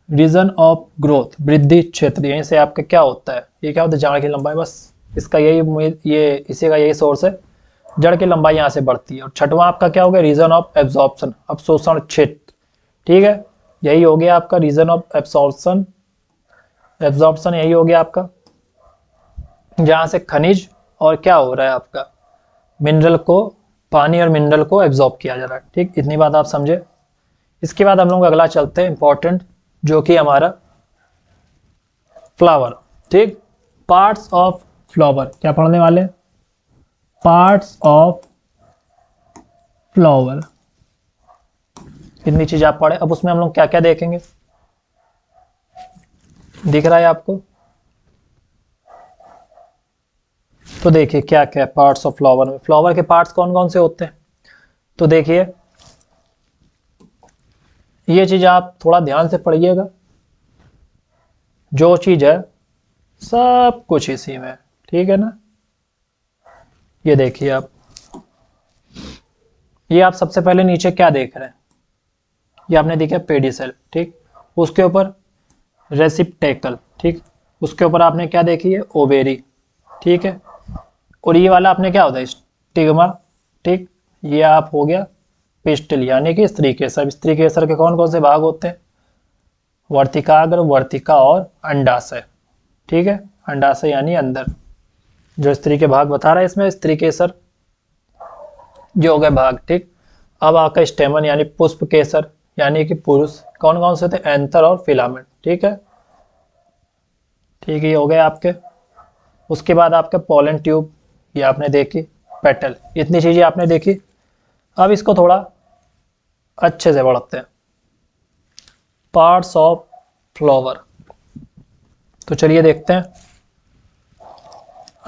रीजन ऑफ ग्रोथ, वृद्धि क्षेत्र, यहीं से आपका क्या होता है, ये क्या होता है, जड़ की लंबाई, बस इसका ये इसी का यही सोर्स है, जड़ की लंबाई यहां से बढ़ती है। और छठवां आपका क्या हो गया, रीजन ऑफ एब्जॉर्प्शन, अवशोषण क्षेत्र, ठीक है। यही हो गया आपका रीजन ऑफ एब्सॉर्प्शन, यही हो गया आपका, जहां से खनिज और क्या हो रहा है आपका, मिनरल को, पानी और मिनरल को एब्जॉर्ब किया जा रहा है, ठीक। इतनी बात आप समझे। इसके बाद हम लोग अगला चलते हैं इंपॉर्टेंट, जो कि हमारा फ्लावर, ठीक। पार्ट्स ऑफ फ्लावर, क्या पढ़ने वाले, पार्ट्स ऑफ फ्लावर, इतनी चीज आप पढ़े। अब उसमें हम लोग क्या क्या देखेंगे, दिख रहा है आपको, तो देखिए क्या क्या पार्ट्स ऑफ फ्लावर में, फ्लावर के पार्ट्स कौन कौन से होते हैं। तो देखिए ये चीज आप थोड़ा ध्यान से पढ़िएगा, जो चीज है सब कुछ इसी में, ठीक है ना। ये देखिए आप, ये आप सबसे पहले नीचे क्या देख रहे हैं, ये आपने देखा पेडिसेल, ठीक। उसके ऊपर रेसिप्टेकल, ठीक। उसके ऊपर आपने क्या देखी है, ओवेरी, ठीक है। और ये वाला आपने क्या होता है, स्टिग्मा, ठीक। ये आप हो गया पिस्टल यानी कि स्त्री केसर। स्त्री केसर के कौन कौन से भाग होते हैं, वर्तिकाग्र, वर्तिका और अंडाशय, ठीक है। अंडाशय यानी अंदर, जो स्त्री के भाग बता रहा है इसमें, स्त्री केसर जो हो गए भाग, ठीक। अब आपका स्टेमन यानी पुष्प केसर, यानी कि पुरुष, कौन कौन से थे, एंथर और फिलामेंट, ठीक है। ठीक है, ये हो गए आपके। उसके बाद आपके पोलन ट्यूब, ये आपने देखी, पेटल। इतनी चीजें आपने देखी। अब इसको थोड़ा अच्छे से बढ़ते हैं। Parts of flower. तो चलिए देखते हैं।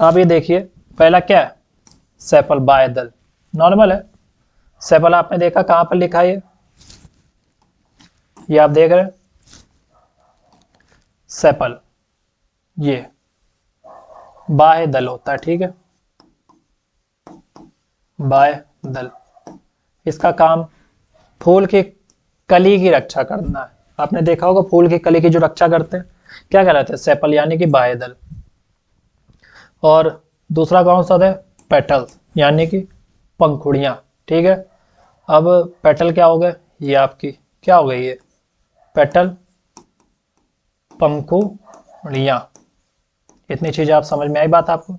अब ये देखिए, पहला क्या है, सेपल बायदल, नॉर्मल है। सेपल आपने देखा कहां पर लिखा है, ये आप देख रहे हैं सेपल, ये बाह्य दल होता है, ठीक है, बाह्य दल। इसका काम फूल की कली की रक्षा करना है। आपने देखा होगा फूल की कली की जो रक्षा करते हैं क्या कहलाते हैं, सेपल यानी कि बाह्य दल। और दूसरा कौन सा है, पेटल्स यानी कि पंखुड़ियां, ठीक है। अब पेटल क्या हो गए, ये आपकी क्या हो गई, ये पेटल पंखुड़ियां। इतनी चीजें आप समझ में आई बात आपको।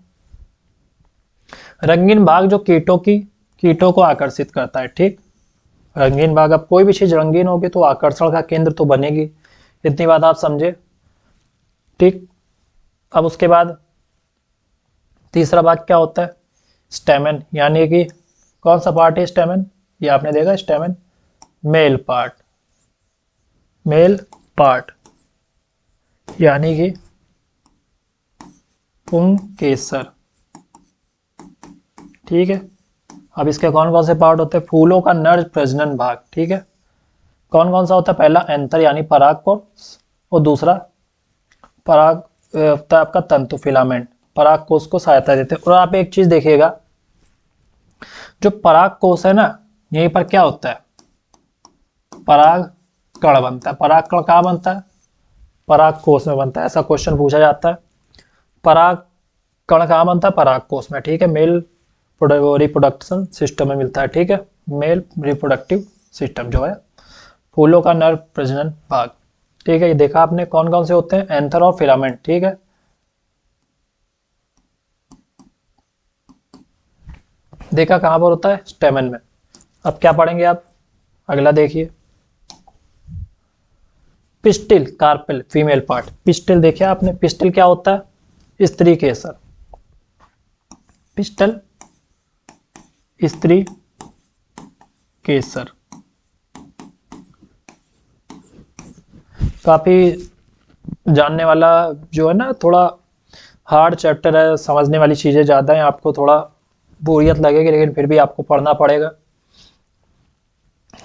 रंगीन भाग जो कीटों को आकर्षित करता है, ठीक। रंगीन भाग, अब कोई भी चीज रंगीन होगी तो आकर्षण का केंद्र तो बनेगी। इतनी बात आप समझे, ठीक। अब उसके बाद तीसरा भाग क्या होता है, स्टेमन, यानी कि कौन सा पार्ट है स्टेमन, ये आपने देखा स्टेमन, मेल पार्ट, मेल पार्ट यानी कि पुंकेसर, ठीक है। अब इसके कौन कौन से पार्ट होते हैं, फूलों का नर प्रजनन भाग, ठीक है। कौन कौन सा होता है, पहला एंथर यानी परागकोश, और दूसरा पराग होता है आपका तंतु फिलामेंट, परागकोश को सहायता देते हैं। और आप एक चीज देखिएगा, जो परागकोश है ना, यहीं पर क्या होता है, पराग कण बनता है। पराग कण कहाँ बनता है, परागकोश में बनता है। ऐसा क्वेश्चन पूछा जाता है, पराग कण कहाँ बनता है, परागकोश में, ठीक है। मेल रिप्रोडक्शन सिस्टम में मिलता है, ठीक है, मेल रिप्रोडक्टिव सिस्टम जो है, फूलों का नर प्रजनन भाग, ठीक है। ये देखा आपने कौन कौन से होते हैं, एंथर और फिलामेंट, ठीक है। देखा कहां पर होता है, स्टेमन में। अब क्या पढ़ेंगे आप, अगला देखिए, pistil carpel female part. Pistil देखिए आपने, पिस्टिल क्या होता है, स्त्री केसर, पिस्टल स्त्री केसर। काफी जानने वाला जो है ना, थोड़ा हार्ड चैप्टर है, समझने वाली चीजें ज्यादा हैं, आपको थोड़ा बोरियत लगेगी लेकिन फिर भी आपको पढ़ना पड़ेगा।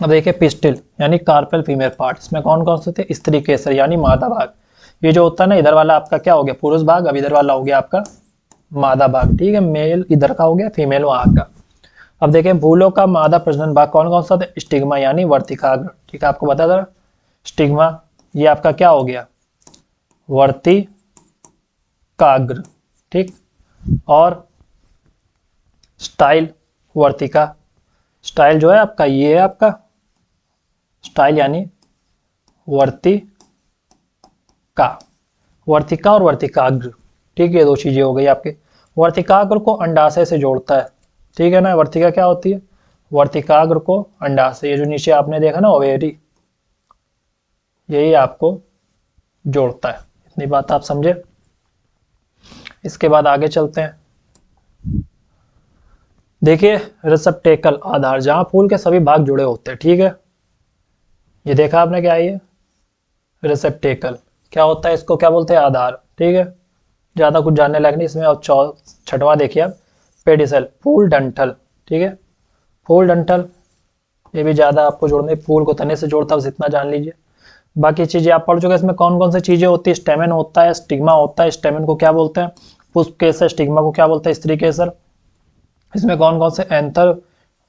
अब देखिए पिस्टिल यानी कार्पेल फीमेल पार्ट, इसमें कौन कौन से थे, स्त्री केसर यानी मादा भाग। ये जो होता है ना, इधर वाला आपका क्या हो गया, पुरुष भाग, अब इधर वाला हो गया आपका मादा भाग, ठीक है। मेल इधर का हो गया, फीमेल वहां का। अब देखें फूलों का मादा प्रजनन भाग कौन कौन सा था, स्टिग्मा यानी वर्तिकाग्र, ठीक है, आपको बता था स्टिग्मा, ये आपका क्या हो गया, वर्तिकाग्र, ठीक। और स्टाइल वर्तिका, स्टाइल जो है आपका ये है आपका स्टाइल यानी वर्तिका, वर्तिका और वर्तिकाग्र, ठीक है। दो चीजें हो गई आपके। वर्तिकाग्र को अंडाशय से जोड़ता है, ठीक है ना। वर्तिका क्या होती है, वर्तिकाग्र को अंडाशय, ये जो नीचे आपने देखा ना ओवेरी, यही आपको जोड़ता है। इतनी बात आप समझे। इसके बाद आगे चलते हैं। देखिए रिसेप्टेकल आधार, जहां फूल के सभी भाग जुड़े होते हैं, ठीक है। ये देखा आपने क्या है, ये रिसेप्टेकल क्या होता है, इसको क्या बोलते हैं, आधार, ठीक है। ज्यादा कुछ जानने लायक नहीं इसमें। और छठवां देखिए आप, पेडिसल फूल डंठल, ठीक है, फूल डंठल, ये भी ज्यादा आपको जोड़ने, फूल को तने से जोड़ता है, बस इतना जान लीजिए। बाकी चीजें आप पढ़ चुके हैं। इसमें कौन कौन सी चीजें होती है, स्टेमन होता है, स्टिग्मा होता है, स्टेमन को क्या बोलते हैं, पुष्प केसर, स्टिग्मा को क्या बोलते हैं, स्त्री केसर। इसमें कौन कौन से एंथर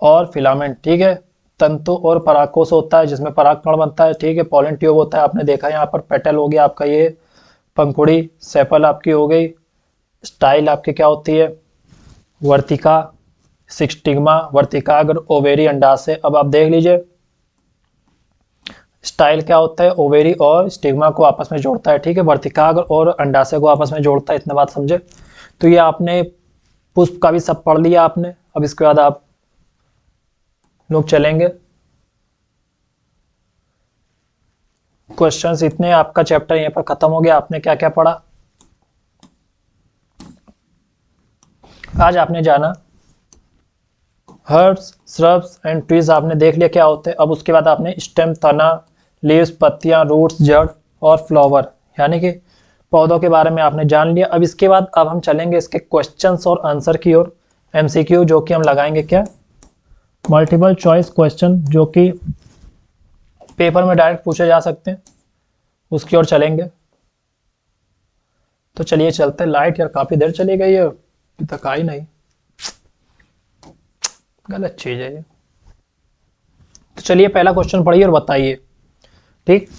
और फिलामेंट, ठीक है, तंतु और परागकोश होता है जिसमें परागकण बनता है, ठीक है। पॉलन ट्यूब होता है, आपने देखा यहाँ पर पेटल हो गया आपका, ये पंखुड़ी, सेपल आपकी हो गई, स्टाइल आपकी क्या होती है, वर्तिका, स्टिग्मा, वर्तिकाग्र, ओवेरी, अंडाशय। अब आप देख लीजिए स्टाइल क्या होता है, ओवेरी और स्टिग्मा को आपस में जोड़ता है, ठीक है। वर्तिकाग्र और अंडाशय को आपस में जोड़ता है, इतना बात समझे। तो ये आपने पुष्प का भी सब पढ़ लिया आपने। अब इसके बाद आप लोग चलेंगे क्वेश्चंस, इतने आपका चैप्टर यहीं पर खत्म हो गया। आपने क्या क्या पढ़ा, आज आपने जाना हर्ब्स, श्रब्स एंड ट्रीज आपने देख लिया क्या होते हैं। अब उसके बाद आपने स्टेम, तना, लीव्स, पत्तियां, रूट्स, जड़ और फ्लावर यानी कि पौधों के बारे में आपने जान लिया। अब इसके बाद अब हम चलेंगे इसके क्वेश्चंस और आंसर की ओर, एमसीक्यू, जो कि हम लगाएंगे क्या, मल्टीपल चॉइस क्वेश्चन, जो कि पेपर में डायरेक्ट पूछे जा सकते हैं, उसकी ओर चलेंगे। तो चलिए चलते हैं। लाइट यार काफी देर चली गई है, अभी तक आई नहीं, गलत चीज है ये। तो चलिए पहला क्वेश्चन पढ़िए और बताइए। ठीक,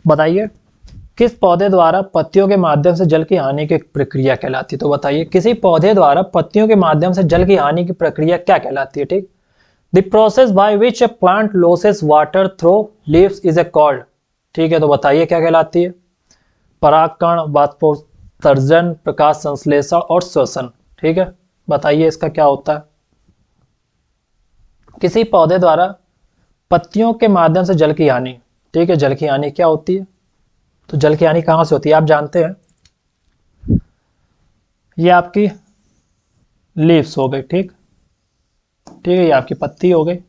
बताइए किस पौधे द्वारा पत्तियों के माध्यम से जल की हानि की प्रक्रिया कहलाती है। तो बताइए किसी पौधे द्वारा पत्तियों के माध्यम से जल की हानि की प्रक्रिया क्या कहलाती है। ठीक, the process by which A plant losses water through leaves is a called. ठीक है, तो बताइए क्या कहलाती है। परागकण, वाष्पोत्सर्जन, प्रकाश संश्लेषण और श्वसन। ठीक है, बताइए इसका क्या होता है। किसी पौधे द्वारा पत्तियों के माध्यम से जल की हानि। ठीक है, जल की हानि क्या होती है। तो जल की हानि कहां से होती है आप जानते हैं, ये आपकी लीव्स हो गई। ठीक, ठीक है, ये आपकी पत्ती हो गई।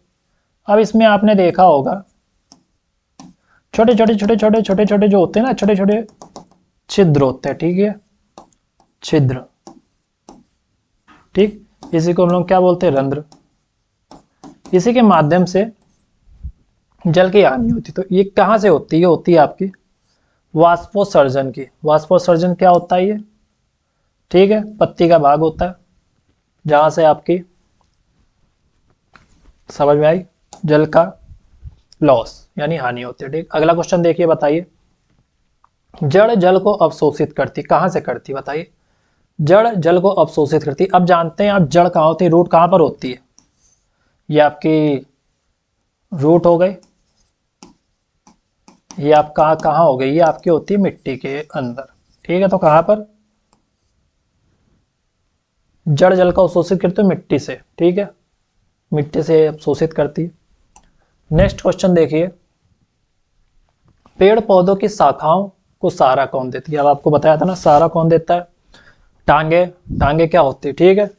अब इसमें आपने देखा होगा छोटे छोटे छोटे छोटे छोटे छोटे जो होते हैं ना, छोटे छोटे छिद्र होते हैं। ठीक है, छिद्र। ठीक, इसी को हम लोग क्या बोलते हैं, रंध्र। इसी के माध्यम से जल की हानि होती है। तो ये कहां से होती है, ये होती है आपकी वाष्पोत्सर्जन की। वाष्पोत्सर्जन क्या होता है ये, ठीक है, पत्ती का भाग होता है जहां से आपकी, समझ में आई, जल का लॉस यानी हानि होती है। ठीक, अगला क्वेश्चन देखिए, बताइए जड़ जल को अवशोषित करती, कहां से करती बताइए। जड़ जल को अवशोषित करती। अब जानते हैं आप जड़ कहां होती है, रूट कहां पर होती है। ये आपकी रूट हो गई, ये आप कहां हो गई, ये आपकी होती है मिट्टी के अंदर। ठीक है, तो कहां पर जड़ जल का अवशोषित करती है, मिट्टी से। ठीक है, मिट्टी से अवशोषित करती है। नेक्स्ट क्वेश्चन देखिए, पेड़ पौधों की शाखाओं को सहारा कौन देती है। अब आपको बताया था ना सहारा कौन देता है, टांगे। टांगे क्या होती है, ठीक है,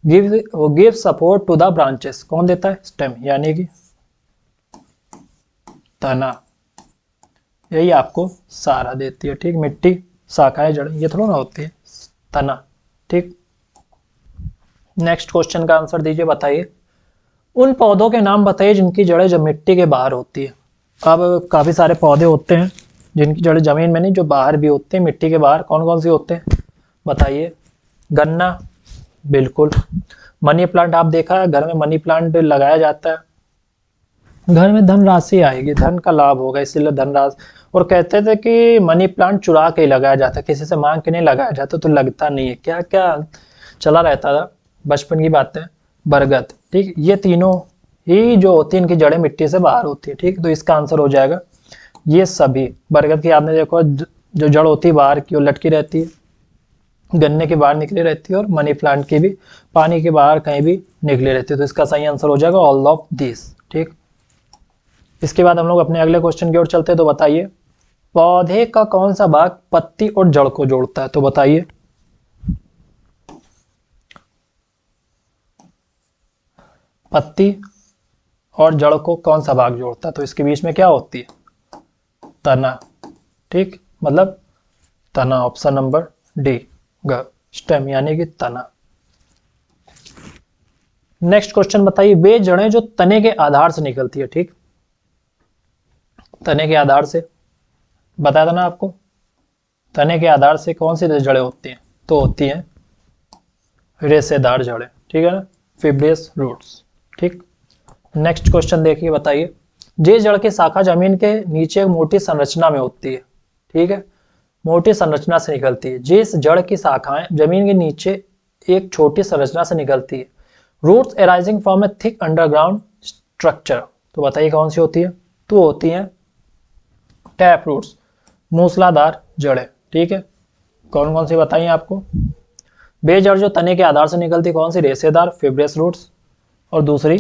give support to the branches, कौन देता है, स्टेम यानी कि तना, यही आपको सहारा देती है। ठीक, मिट्टी, शाखाएं, जड़ें, ये थोड़ा ना होती है, तना। ठीक, नेक्स्ट क्वेश्चन का आंसर दीजिए, बताइए उन पौधों के नाम बताइए जिनकी जड़ें जब मिट्टी के बाहर होती है। अब काफी सारे पौधे होते हैं जिनकी जड़ें जमीन में नहीं, जो बाहर भी होते हैं, मिट्टी के बाहर। कौन कौन से होते हैं बताइए। गन्ना, बिल्कुल। मनी प्लांट, आप देखा है घर में मनी प्लांट लगाया जाता है, घर में धनराशि आएगी, धन का लाभ होगा, इसीलिए धनराशि। और कहते थे कि मनी प्लांट चुरा के ही लगाया जाता है, किसी से मांग के नहीं लगाया जाता, तो लगता नहीं है। क्या क्या चला रहता था, बचपन की बातें। बरगद, ठीक, ये तीनों ही जो होती है इनकी जड़ें मिट्टी से बाहर होती है। ठीक, तो इसका आंसर हो जाएगा ये सभी। बरगद की आपने देखो जो जड़ होती है बाहर की वो लटकी रहती है, गन्ने के बाहर निकली रहती है, और मनी प्लांट की भी पानी के बाहर कहीं भी निकली रहती है। तो इसका सही आंसर हो जाएगा ऑल ऑफ दिस। ठीक, इसके बाद हम लोग अपने अगले क्वेश्चन की ओर चलते हैं। तो बताइए पौधे का कौन सा भाग पत्ती और जड़ को जोड़ता है। तो बताइए पत्ती और जड़ को कौन सा भाग जोड़ता है। तो इसके बीच में क्या होती है, तना। ठीक, मतलब तना, ऑप्शन नंबर डी, स्टेम यानी कि तना। नेक्स्ट क्वेश्चन बताइए वे जड़ें जो तने के आधार से निकलती है। ठीक, तने के आधार से बताया था ना आपको, तने के आधार से कौन सी जड़ें होती हैं, तो होती हैं रेशेदार जड़ें। ठीक है ना, फिब्रियस रूट्स। ठीक, नेक्स्ट क्वेश्चन देखिए, बताइए जिस जड़ की शाखा जमीन के नीचे एक मोटी संरचना में होती है। ठीक है, मोटी संरचना से निकलती है। जिस जड़ की शाखाएं जमीन के नीचे एक छोटी संरचना से निकलती है, roots arising from a thick underground structure. तो बताइए कौन सी होती है, तो होती है टैप रूट्स, मूसलाधार जड़ें। ठीक है, कौन कौन सी बताइए आपको। बेजड़ जो तने के आधार से निकलती, कौन सी, रेशेदार, फिब्रियस रूट्स, और दूसरी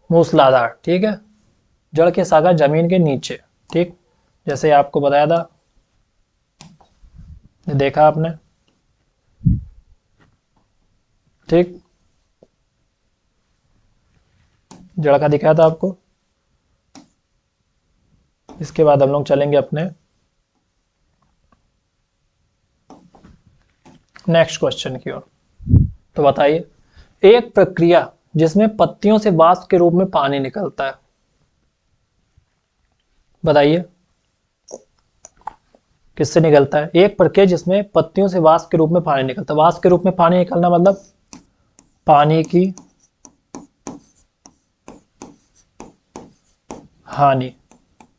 मूसलाधार। ठीक है, जड़ की शाखा जमीन के नीचे। ठीक, जैसे आपको बताया था, देखा आपने। ठीक, जड़ का दिखाया था आपको। इसके बाद हम लोग चलेंगे अपने नेक्स्ट क्वेश्चन की ओर। तो बताइए, एक प्रक्रिया जिसमें पत्तियों से वाष्प के रूप में पानी निकलता है, बताइए किससे निकलता है? एक प्रक्रिया जिसमें पत्तियों से वाष्प के रूप में पानी निकलता है। वाष्प के रूप में पानी निकलना मतलब पानी की हानि,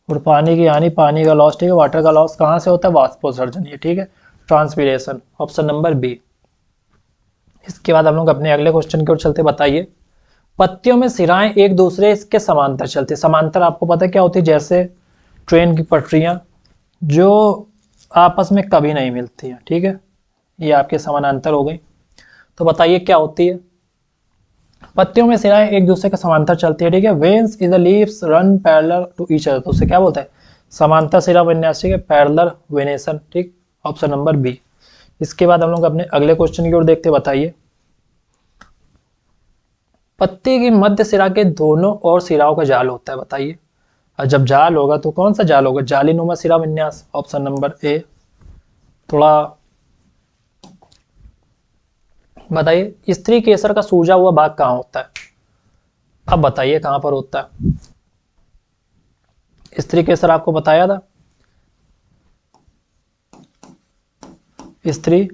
और पानी की हानि, पानी का लॉस, ठीक है, वाटर का लॉस कहाँ से होता है? वाष्पोत्सर्जन, ये ठीक है, ट्रांसपीरेशन, ऑप्शन नंबर बी। इसके बाद हम लोग अपने अगले क्वेश्चन की ओर चलते। बताइए, पत्तियों में सिराएं एक दूसरे के समांतर चलती है। समांतर आपको पता है क्या होती है? जैसे ट्रेन की पटरियां जो आपस में कभी नहीं मिलती हैं, ठीक है, ये आपके समानांतर हो गई। तो बताइए क्या होती है? पत्तियों में सिराएं एक दूसरे के समांतर चलती है, ठीक है। Veins in the leaves run parallel to each other, तो उसे क्या बोलते हैं? समांतर सिरा विन्यास, ठीक है, पैरेलल वेनेशन, ठीक, ऑप्शन नंबर बी। इसके बाद हम लोग अपने अगले क्वेश्चन की ओर देखते। बताइए, पत्ती की मध्य सिरा के दोनों ओर सिराओं का जाल होता है, बताइए। और जब जाल होगा तो कौन सा जाल होगा? जालीनुमा सिरा विन्यास, ऑप्शन नंबर ए। थोड़ा बताइए, स्त्री केसर का सूजा हुआ भाग कहाँ होता है? अब बताइए कहां पर होता है? स्त्री केसर आपको बताया था, स्त्री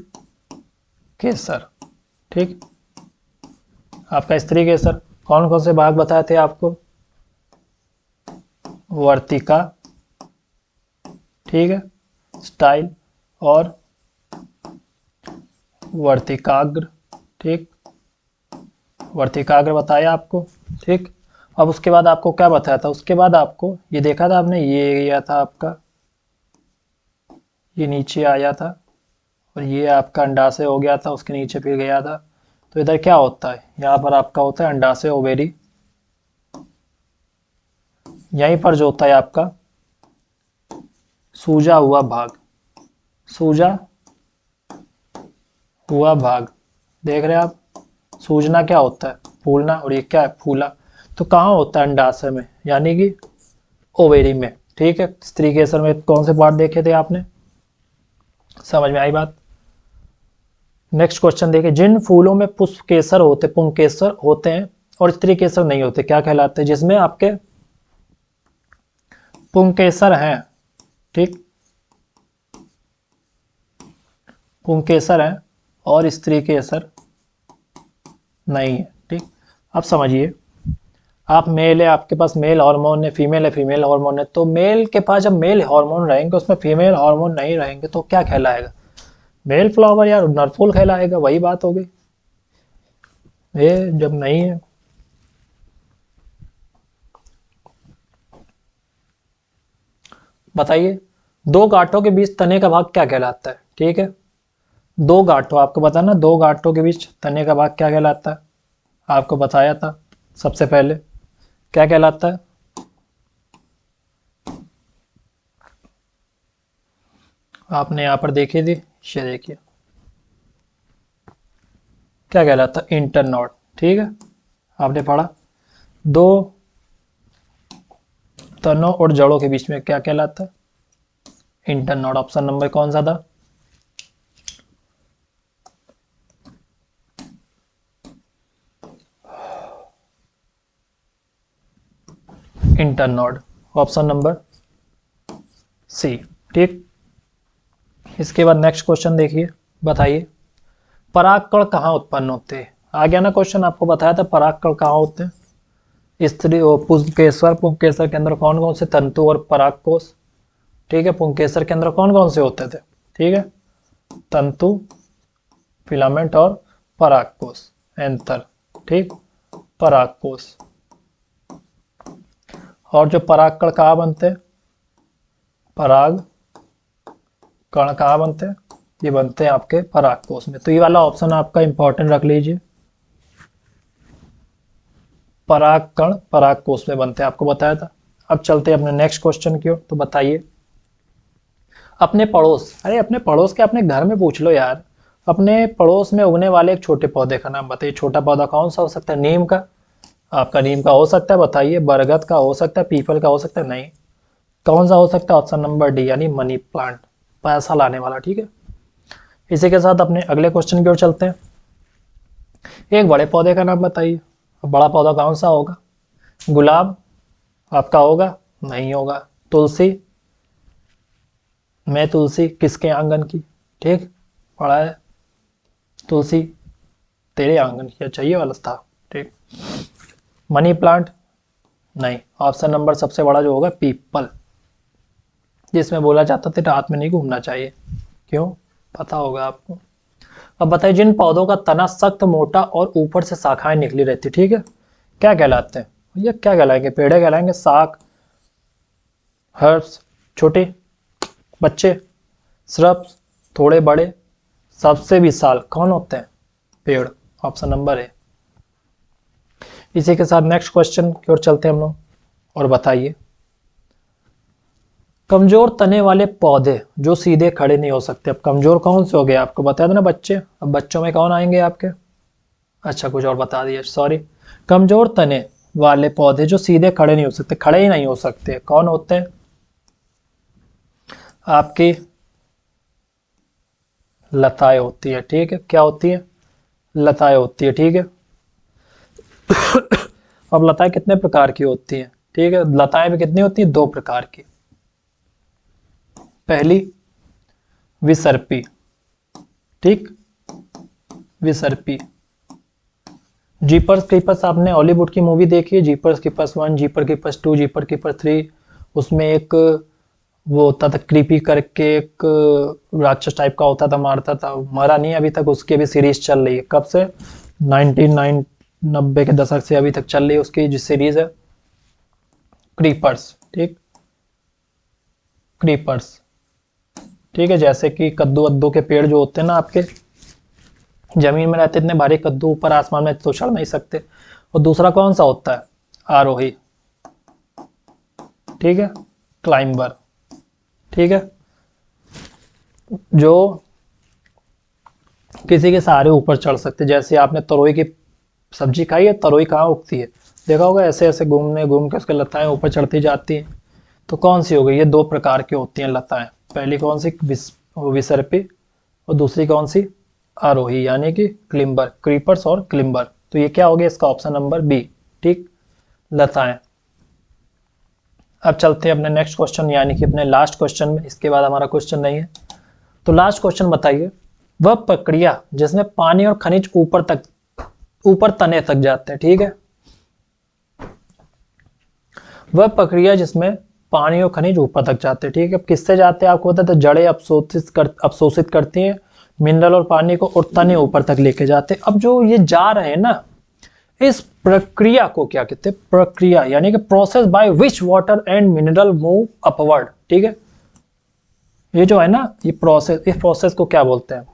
केसर, ठीक। आपका स्त्री केसर कौन कौन से भाग बताए थे आपको? वर्तिका, ठीक है, स्टाइल और वर्तिकाग्र, ठीक, वर्तिकाग्र बताया आपको, ठीक। अब उसके बाद आपको क्या बताया था? उसके बाद आपको ये देखा था आपने, ये गया था आपका, ये नीचे आया था, और ये आपका अंडाशय हो गया था, उसके नीचे फिर गया था। तो इधर क्या होता है? यहाँ पर आपका होता है अंडाशय, ओवेरी। यहीं पर जो होता है आपका सूजा हुआ भाग, सूजा हुआ भाग, देख रहे हैं आप? सूजना क्या होता है? फूलना, और ये क्या है? फूला। तो कहाँ होता है? अंडाशय में, यानी कि ओवेरी में, ठीक है। स्त्री केसर में कौन से पार्ट देखे थे आपने? समझ में आई बात? नेक्स्ट क्वेश्चन देखिए, जिन फूलों में पुष्प केसर होते, पुंकेसर होते हैं और स्त्री केसर नहीं होते, क्या कहलाते हैं? जिसमें आपके पुंकेसर हैं, ठीक, पुंकेसर हैं और स्त्री केसर नहीं है, ठीक। अब समझिए, आप मेल है, आपके पास मेल हार्मोन है, फीमेल है, फीमेल हार्मोन है। तो मेल के पास जब मेल हार्मोन रहेंगे, उसमें फीमेल हार्मोन नहीं रहेंगे, तो क्या कहलाएगा? मेल फ्लावर या नरफूल कहलाएगा। वही बात हो गई, ये जब नहीं है। बताइए, दो गांठों के बीच तने का भाग क्या कहलाता है? ठीक है, दो गांठों, आपको पता ना, दो गांठों के बीच तने का भाग क्या कहलाता है? आपको बताया था सबसे पहले, क्या कहलाता है? आपने यहां पर देखी थी, ये देखिए, क्या कहलाता है? इंटरनॉड, ठीक है, आपने पढ़ा। दो तनों और जड़ों के बीच में क्या कहलाता है? इंटरनॉड। ऑप्शन नंबर कौन सा था? इंटरनॉड, ऑप्शन नंबर सी, ठीक। इसके बाद नेक्स्ट क्वेश्चन देखिए। बताइए, परागकण कहाँ उत्पन्न होते हैं? आ गया ना क्वेश्चन, आपको बताया था परागकण कहाँ होते हैं। स्त्री और पुंकेसर, पुंकेसर के अंदर कौन कौन से तंतु और परागकोश, ठीक है, पुंकेसर के अंदर कौन कौन से होते थे? ठीक है, तंतु, फिलामेंट और परागकोश, एंथर, ठीक, परागकोश। और जो परागकण कहाँ बनते हैं? पराग कण कहाँ बनते हैं? ये बनते हैं आपके परागकोश में। तो ये वाला ऑप्शन आपका इंपॉर्टेंट रख लीजिए, परागकण परागकोश में बनते हैं, आपको बताया था। अब चलते हैं अपने नेक्स्ट क्वेश्चन की ओर। तो बताइए, अपने पड़ोस, अरे अपने पड़ोस के अपने घर में पूछ लो यार, अपने पड़ोस में उगने वाले एक छोटे पौधे का नाम बताइए। छोटा पौधा कौन सा हो सकता है? नीम का, आपका नीम का हो सकता है, बताइए। बरगद का हो सकता है, पीपल का हो सकता है, नहीं। कौन सा हो सकता है? ऑप्शन नंबर डी यानी मनी प्लांट, पैसा लाने वाला। ठीक है, इसी के साथ अपने अगले क्वेश्चन की ओर चलते हैं। एक बड़े पौधे का नाम बताइए। बड़ा पौधा कौन सा होगा? गुलाब आपका होगा, नहीं होगा। तुलसी, मैं तुलसी किसके आंगन की? ठीक, पढ़ा है। तुलसी तेरे आंगन की, अच्छा ये वाला था। ठीक, मनी प्लांट नहीं। ऑप्शन नंबर सबसे बड़ा जो होगा पीपल, जिसमें बोला जाता था रात में नहीं घूमना चाहिए। क्यों, पता होगा आपको। अब बताइए, जिन पौधों का तना सख्त, मोटा और ऊपर से शाखाएं निकली रहती, ठीक है, क्या कहलाते हैं? ये क्या कहलाएंगे? पेड़े कहलाएंगे, शाख, हर्ब्स छोटे बच्चे, श्रब्स थोड़े बड़े, सबसे विशाल कौन होते हैं? पेड़। ऑप्शन नंबर है। इसी के साथ नेक्स्ट क्वेश्चन की ओर चलते हैं हम लोग। और बताइए, कमजोर तने वाले पौधे जो सीधे खड़े नहीं हो सकते। अब कमजोर कौन से हो गए? आपको बताया था ना बच्चे। अब बच्चों में कौन आएंगे आपके? अच्छा, कुछ और बता दिया, सॉरी। कमजोर तने वाले पौधे जो सीधे खड़े नहीं हो सकते, खड़े ही नहीं हो सकते, कौन होते हैं? आपकी लताएं होती है। ठीक है, क्या होती है? लताएं होती है। ठीक है, अब लताएं कितने प्रकार की होती हैं? ठीक है, लताएं भी कितनी होती हैं? दो प्रकार की। पहली विसर्पी, ठीक, विसर्पी। जीपर्स क्रीपर्स, आपने हॉलीवुड की मूवी देखी है, जीपर्स क्रीपर्स 1, जीपर क्रीपर्स 2, जीपर क्रीपर्स 3। उसमें एक वो होता था क्रीपी करके, एक राक्षस टाइप का होता था, मारता था, मरा नहीं अभी तक, उसकी अभी सीरीज चल रही है। कब से? 1990 के दशक से अभी तक चल रही है उसकी जो सीरीज है, क्रीपर्स। ठीक, क्रीपर्स। ठीक है, जैसे कि कद्दू वद्दू के पेड़ जो होते हैं ना आपके, जमीन में रहते, इतने भारी कद्दू ऊपर आसमान में तो चढ़ नहीं सकते। और दूसरा कौन सा होता है? आरोही। ठीक है, क्लाइंबर। ठीक है, जो किसी के सहारे ऊपर चढ़ सकते। जैसे आपने तरोई की सब्जी खाई है, तरोई कहाँ उगती है? देखा होगा, ऐसे ऐसे घूम के उसके लताएं ऊपर चढ़ती जाती हैं। तो कौन सी हो गई? ये दो प्रकार की होती हैं लताएं। पहली कौन सी? विसर्पी। और दूसरी कौन सी? आरोही, यानी कि क्लिम्बर, क्रीपर्स और क्लिम्बर। तो ये क्या हो गया? इसका ऑप्शन नंबर बी। ठीक, लताएं। अब चलते हैं अपने नेक्स्ट क्वेश्चन, यानी कि अपने लास्ट क्वेश्चन में। इसके बाद हमारा क्वेश्चन नहीं है। तो लास्ट क्वेश्चन बताइए, वह प्रक्रिया जिसमें पानी और खनिज ऊपर तने तक जाते हैं। ठीक है, वह प्रक्रिया जिसमें पानी और खनिज ऊपर तक जाते हैं। ठीक है, अब किससे जाते हैं आपको पता है? तो जड़ें अवशोषित करती हैं मिनरल और पानी को, और तने ऊपर तक लेके जाते हैं। अब जो ये जा रहे हैं ना, इस प्रक्रिया को क्या कहते हैं? प्रक्रिया यानी कि process by which water and mineral move upward. ठीक है, ये जो है ना, ये प्रोसेस, इस प्रोसेस को क्या बोलते हैं?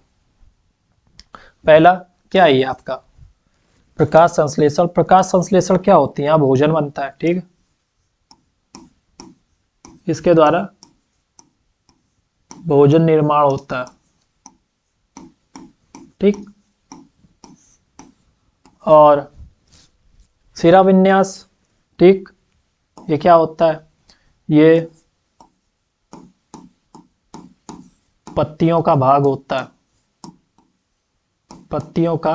पहला क्या है ये आपका? प्रकाश संश्लेषण। प्रकाश संश्लेषण क्या होती है? यहाँ भोजन बनता है। ठीक है, इसके द्वारा भोजन निर्माण होता है। ठीक, और शिरा विन्यास। ठीक, ये क्या होता है? ये पत्तियों का भाग होता है, पत्तियों का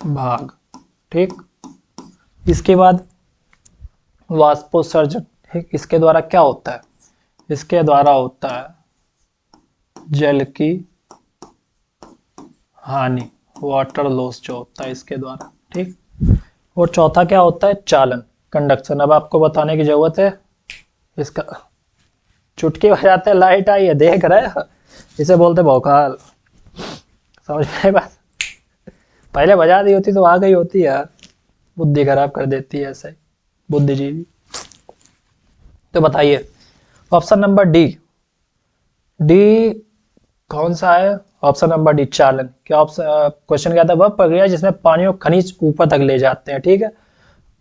भाग। ठीक, इसके बाद वाष्पोत्सर्जन। ठीक, इसके द्वारा क्या होता है? इसके द्वारा होता है जल की हानि, वाटर लॉस जो होता है इसके द्वारा। ठीक, और चौथा क्या होता है? चालन, कंडक्शन। अब आपको बताने की जरूरत है, इसका चुटकी बजाते लाइट आई है, देख रहे हैं, इसे बोलते भौकाल। समझ में बात? पहले बजा दी होती तो आ गई होती यार, बुद्धि खराब कर देती है ऐसे बुद्धिजीवी। तो बताइए, ऑप्शन नंबर डी, डी कौन सा है? ऑप्शन नंबर डी, चालन। क्या ऑप्शन? क्वेश्चन क्या था? वह प्रक्रिया जिसमें पानी और खनिज ऊपर तक ले जाते हैं। ठीक है,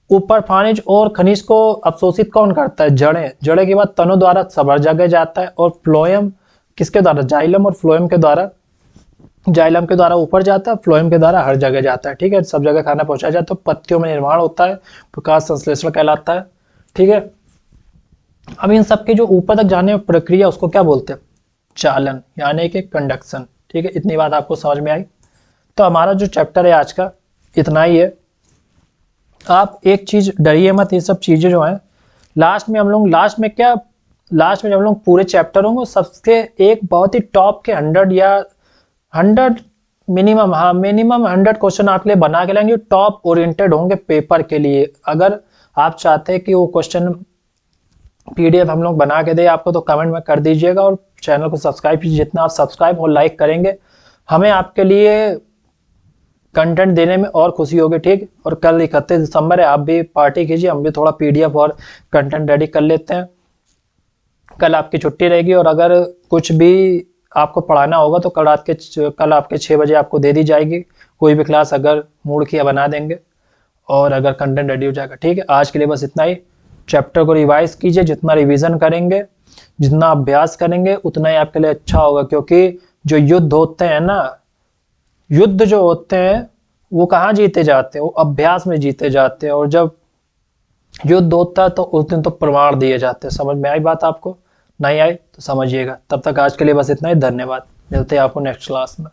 ऊपर खनिज और खनिज को अवशोषित कौन करता है? जड़ें। जड़ें के बाद तनों द्वारा सब जगह जाता है, और फ्लोएम किसके द्वारा? जाइलम और फ्लोएम के द्वारा जाइलम के द्वारा ऊपर जाता है, फ्लोएम के द्वारा हर जगह जाता है। ठीक है, सब जगह खाना पहुंचाया जाता है। पत्तियों में निर्माण होता है, प्रकाश संश्लेषण कहलाता है। ठीक है, अब इन सब के जो ऊपर तक जाने में प्रक्रिया उसको क्या बोलते हैं? चालन, यानी कि कंडक्शन। ठीक है, इतनी बात आपको समझ में आई। तो हमारा जो चैप्टर है आज का इतना ही है। आप एक चीज डरिए मत, ये सब चीजें जो हैं लास्ट में जब हम लोग पूरे चैप्टर होंगे सबसे एक बहुत ही टॉप के 100 या 100 मिनिमम, हाँ मिनिमम 100 क्वेश्चन आपके लिए बना के लाएंगे, टॉप ओरिएंटेड होंगे पेपर के लिए। अगर आप चाहते हैं कि वो क्वेश्चन पीडीएफ हम लोग बना के दे आपको तो कमेंट में कर दीजिएगा, और चैनल को सब्सक्राइब कीजिए। जितना आप सब्सक्राइब और लाइक करेंगे हमें आपके लिए कंटेंट देने में और खुशी होगी। ठीक, और कल 31 दिसंबर है, आप भी पार्टी कीजिए, हम भी थोड़ा पीडीएफ और कंटेंट रेडी कर लेते हैं। कल आपकी छुट्टी रहेगी, और अगर कुछ भी आपको पढ़ाना होगा तो कल आपके 6 बजे आपको दे दी जाएगी। कोई भी क्लास अगर मूड किया बना देंगे, और अगर कंटेंट रेडी हो जाएगा। ठीक है, आज के लिए बस इतना ही। चैप्टर को रिवाइज कीजिए, जितना रिवीजन करेंगे, जितना अभ्यास करेंगे उतना ही आपके लिए अच्छा होगा। क्योंकि जो युद्ध होते हैं ना, युद्ध जो होते हैं वो कहाँ जीते जाते हैं? वो अभ्यास में जीते जाते हैं। और जब युद्ध होता है तो उस दिन तो प्रमाण दिए जाते हैं। समझ में आई बात आपको? नहीं आई तो समझिएगा। तब तक आज के लिए बस इतना ही। धन्यवाद, मिलते हैं आपको नेक्स्ट क्लास में।